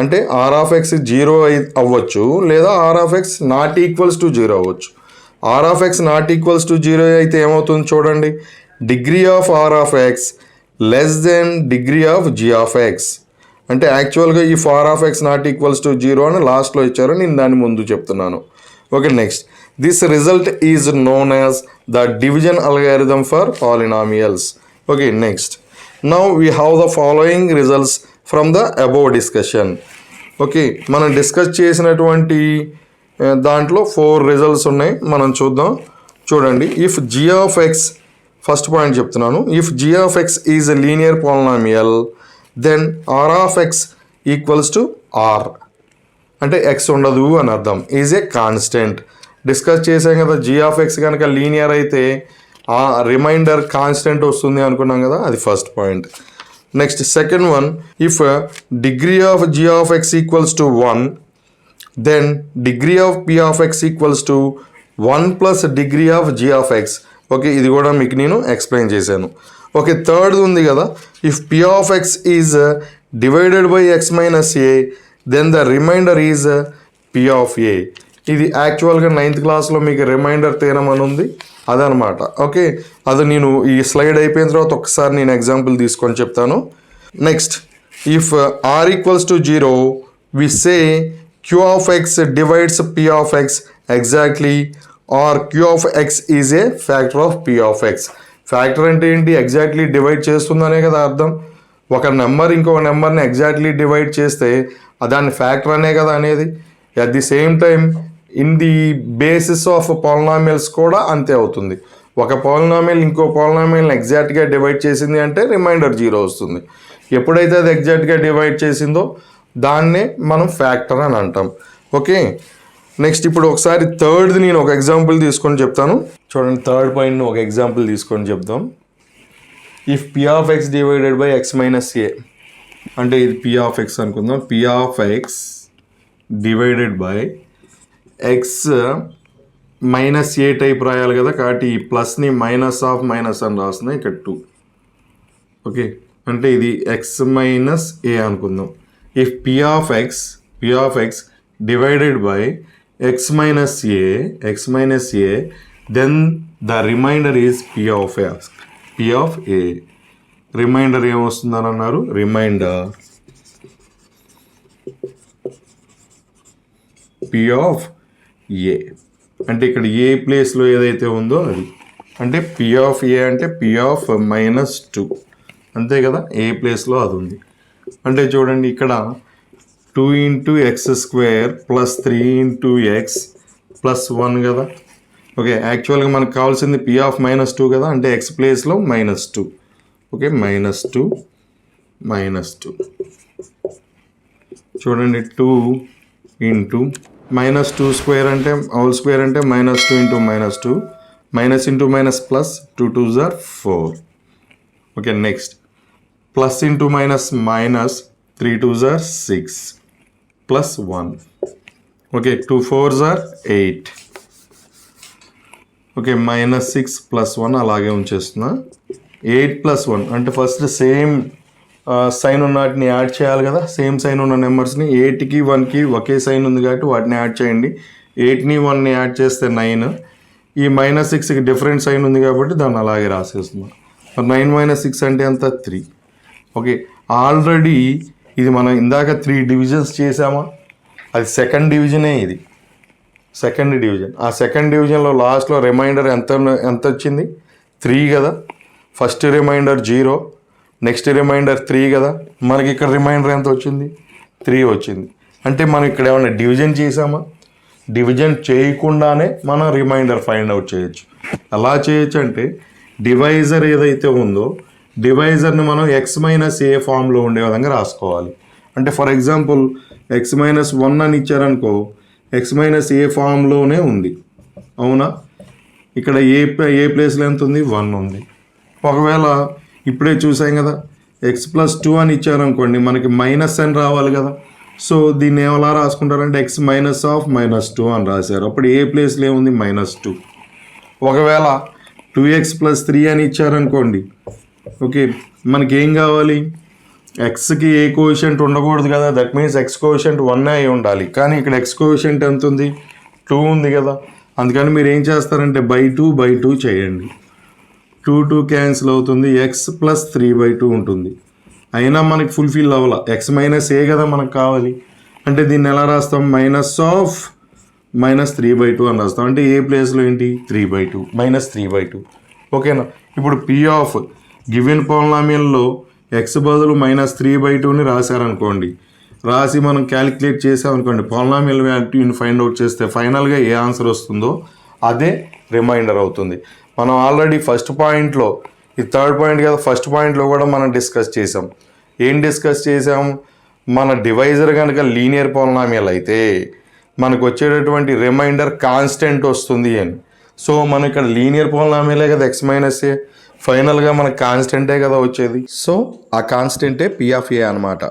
అంటే r ఆఫ్ ఎక్స్ 0 అవ్వచ్చు లేదా r of X not equals to 0 అవ్వచ్చు. r of X not equals to 0 అయితే ఏమవుతుంది చూడండి, degree of r of X less than degree of g of X. అంటే యాక్చువల్గా ఈ r of X not equals to 0 అని లాస్ట్లో ఇచ్చారు, నేను దాని ముందు చెప్తున్నాను. Okay, next this result is known as the division algorithm for polynomials. Okay, next. Now we have the following results from the above discussion. Okay, మనం discuss చేసినటువంటి దాంట్లో 4 రిజల్ట్స్ ఉన్నాయి, మనం చూద్దాం. చూడండి, if g of X, first point చెప్తున్నాను, if g of X is a linear polynomial then r of X equals to r, అంటే x ఉండదు అని అర్థం. Is a constant. డిస్కస్ చేసాం కదా, g ఆఫ్ ఎక్స్ కనుక లీనియర్ అయితే ఆ రిమైండర్ కాన్స్టెంట్ వస్తుంది అనుకున్నాం కదా, అది first point. Next second one, if degree of g of X equals to 1 then degree of p of X equals to 1 plus degree of g of X. Okay, ఇది కూడా మీకు నేను ఎక్స్ప్లెయిన్ చేశాను. Okay, third ఉంది కదా, if p of X is divided by x minus a then the remainder is p of a. ఇది యాక్చువల్గా 9th క్లాస్లో మీకు రిమైండర్ థియరం అని ఉంది, అదనమాట. ఓకే, అది నేను ఈ స్లైడ్ అయిపోయిన తర్వాత ఒకసారి నేను ఎగ్జాంపుల్ తీసుకొని చెప్తాను. Next, if R equals to 0 we say Q of X divides P of X exactly, or Q of X is a factor of P of X. Factor అంటే ఏంటి, ఎగ్జాక్ట్లీ డివైడ్ చేస్తుందనే కదా అర్థం. ఒక నెంబర్ ఇంకొక నెంబర్ని exactly divide చేస్తే దాన్ని factor అనే కదా అనేది. At the same time in the basis of polynomials కూడా అంతే అవుతుంది. ఒక పాలినామియల్ ఇంకో పాలినామియల్ని ఎగ్జాక్ట్గా డివైడ్ చేసింది అంటే రిమైండర్ 0 వస్తుంది. ఎప్పుడైతే అది ఎగ్జాక్ట్గా డివైడ్ చేసిందో దాన్నే మనం ఫ్యాక్టర్ అని అంటాం. ఓకే, నెక్స్ట్ ఇప్పుడు ఒకసారి థర్డ్ది నేను ఒక ఎగ్జాంపుల్ తీసుకొని చెప్తాను. చూడండి, థర్డ్ పాయింట్ ఒక ఎగ్జాంపుల్ తీసుకొని చెప్తాం. If p of x divided by x minus a, అంటే ఇది p ఆఫ్ ఎక్స్ అనుకుందాం. p of x divided by x minus a type రాయాలి కదా, కాబట్టి ఈ ప్లస్ని మైనస్ ఆఫ్ మైనస్ అని రాస్తుంది ఇక్కడ 2. ఓకే, అంటే ఇది ఎక్స్ మైనస్ ఏ అనుకుందాం. If p of x divided by x minus a then the remainder is p of a. Remainder ఏమొస్తుందని అన్నారు, రిమైండర్ p ఆఫ్ ఏ, అంటే ఇక్కడ ఏ ప్లేస్లో ఏదైతే ఉందో అది, అంటే p ఆఫ్ ఏ అంటే p ఆఫ్ -2, అంతే కదా, ఏ ప్లేస్లో అది ఉంది. అంటే చూడండి, ఇక్కడ 2 into X square plus 3 into X plus 1 కదా. ఓకే, యాక్చువల్గా మనకు కావాల్సింది p ఆఫ్ -2 కదా, అంటే ఎక్స్ ప్లేస్లో -2. ఓకే, -2 చూడండి, 2 ఇంటూ -2 స్క్వేర్ అంటే హోల్ స్క్వేర్ అంటే -2 into -2, minus into minus plus, 2 2s are 4. Okay, next plus into minus minus, 3 2s are 6 plus 1. Okay, 2 4s are 8. Okay, -6 plus 1 అలాగే ఉంచేస్తున్నా. 8 ప్లస్ 1 అంటే ఫస్ట్ సేమ్ సైన్ ఉన్న వాటిని add చేయాలి కదా, same sign ఉన్న నెంబర్స్ని. 8కి 1కి ఒకే సైన్ ఉంది కాబట్టి వాటిని యాడ్ చేయండి. 8ని 1ని యాడ్ చేస్తే 9. ఈ -6కి డిఫరెంట్ సైన్ ఉంది కాబట్టి దాన్ని అలాగే రాసేస్తున్నాం. 9 - 6 అంటే ఎంత, 3. ఓకే, ఆల్రెడీ ఇది మనం ఇందాక 3 డివిజన్స్ చేసామా, అది సెకండ్ డివిజనే. ఇది సెకండ్ డివిజన్. ఆ సెకండ్ డివిజన్లో లాస్ట్లో రిమైండర్ ఎంత వచ్చింది? 3 కదా. ఫస్ట్ రిమైండర్ 0, నెక్స్ట్ రిమైండర్ 3 కదా. మనకి ఇక్కడ రిమైండర్ ఎంత వచ్చింది? 3 వచ్చింది. అంటే మనం ఇక్కడ ఏమైనా డివిజన్ చేసామా? డివిజన్ చేయకుండానే మనం రిమైండర్ ఫైండ్ అవుట్ చేయొచ్చు. ఎలా చేయొచ్చు అంటే డివైజర్ ఏదైతే ఉందో డివైజర్ని మనం x-a ఫామ్లో ఉండే విధంగా రాసుకోవాలి. అంటే ఫర్ ఎగ్జాంపుల్ x-1 అని ఇచ్చారనుకో, x-a ఫామ్లోనే ఉంది, అవునా? ఇక్కడ ఏ ప్లేస్లో ఎంత ఉంది? 1 ఉంది. ఒకవేళ ఇప్పుడే చూసాం కదా, x+2 అని ఇచ్చారనుకోండి, మనకి మైనస్ అని రావాలి కదా. సో దీన్ని ఎలా రాసుకుంటారంటే x-(-2) అని రాశారు. అప్పుడు ఏ ప్లేస్లో ఏముంది? -2. ఒకవేళ 2x+3 అని ఇచ్చారనుకోండి, ఓకే, మనకి ఏం కావాలి? ఎక్స్కి ఏ కోఎఫిషియంట్ ఉండకూడదు కదా. దట్ మీన్స్ x కోఎఫిషియంట్ 1 అయి ఉండాలి. కానీ ఇక్కడ x కోఎఫిషియంట్ ఎంత ఉంది? 2 ఉంది కదా. అందుకని మీరు ఏం చేస్తారంటే by 2 చేయండి. 2 క్యాన్సిల్ అవుతుంది, x+3/2 ఉంటుంది. అయినా మనకి ఫుల్ఫిల్ అవ్వాల. x-a కదా మనకు కావాలి. అంటే దీన్ని ఎలా రాస్తాం? -3/2 అని రాస్తాం. అంటే ఏ ప్లేస్లో ఏంటి? 3/2, -3/2. ఓకేనా? ఇప్పుడు p ఆఫ్ గివెన్ పాలినామియల్లో x బదులు -3/2ని రాశారనుకోండి, రాసి మనం క్యాలిక్యులేట్ చేసామనుకోండి, పాలినామియల్ వాల్యూని ఫైండ్ అవుట్ చేస్తే ఫైనల్గా ఏ ఆన్సర్ వస్తుందో అదే రిమైండర్ అవుతుంది. మనం ఆల్రెడీ ఫస్ట్ పాయింట్లో, ఇది థర్డ్ పాయింట్ కదా, ఫస్ట్ పాయింట్లో కూడా మనం డిస్కస్ చేసాం. ఏం డిస్కస్ చేసాం? మన డివైజర్ కనుక లీనియర్ పాలినామియల్ అయితే మనకు వచ్చేటటువంటి రిమైండర్ కాన్స్టెంట్ వస్తుంది అని. సో మనం ఇక్కడ లీనియర్ పాలినామియలే కదా x-a, ఫైనల్గా మనకు కాన్స్టెంటే కదా వచ్చేది. సో ఆ కాన్స్టెంటే p(a) అన్నమాట.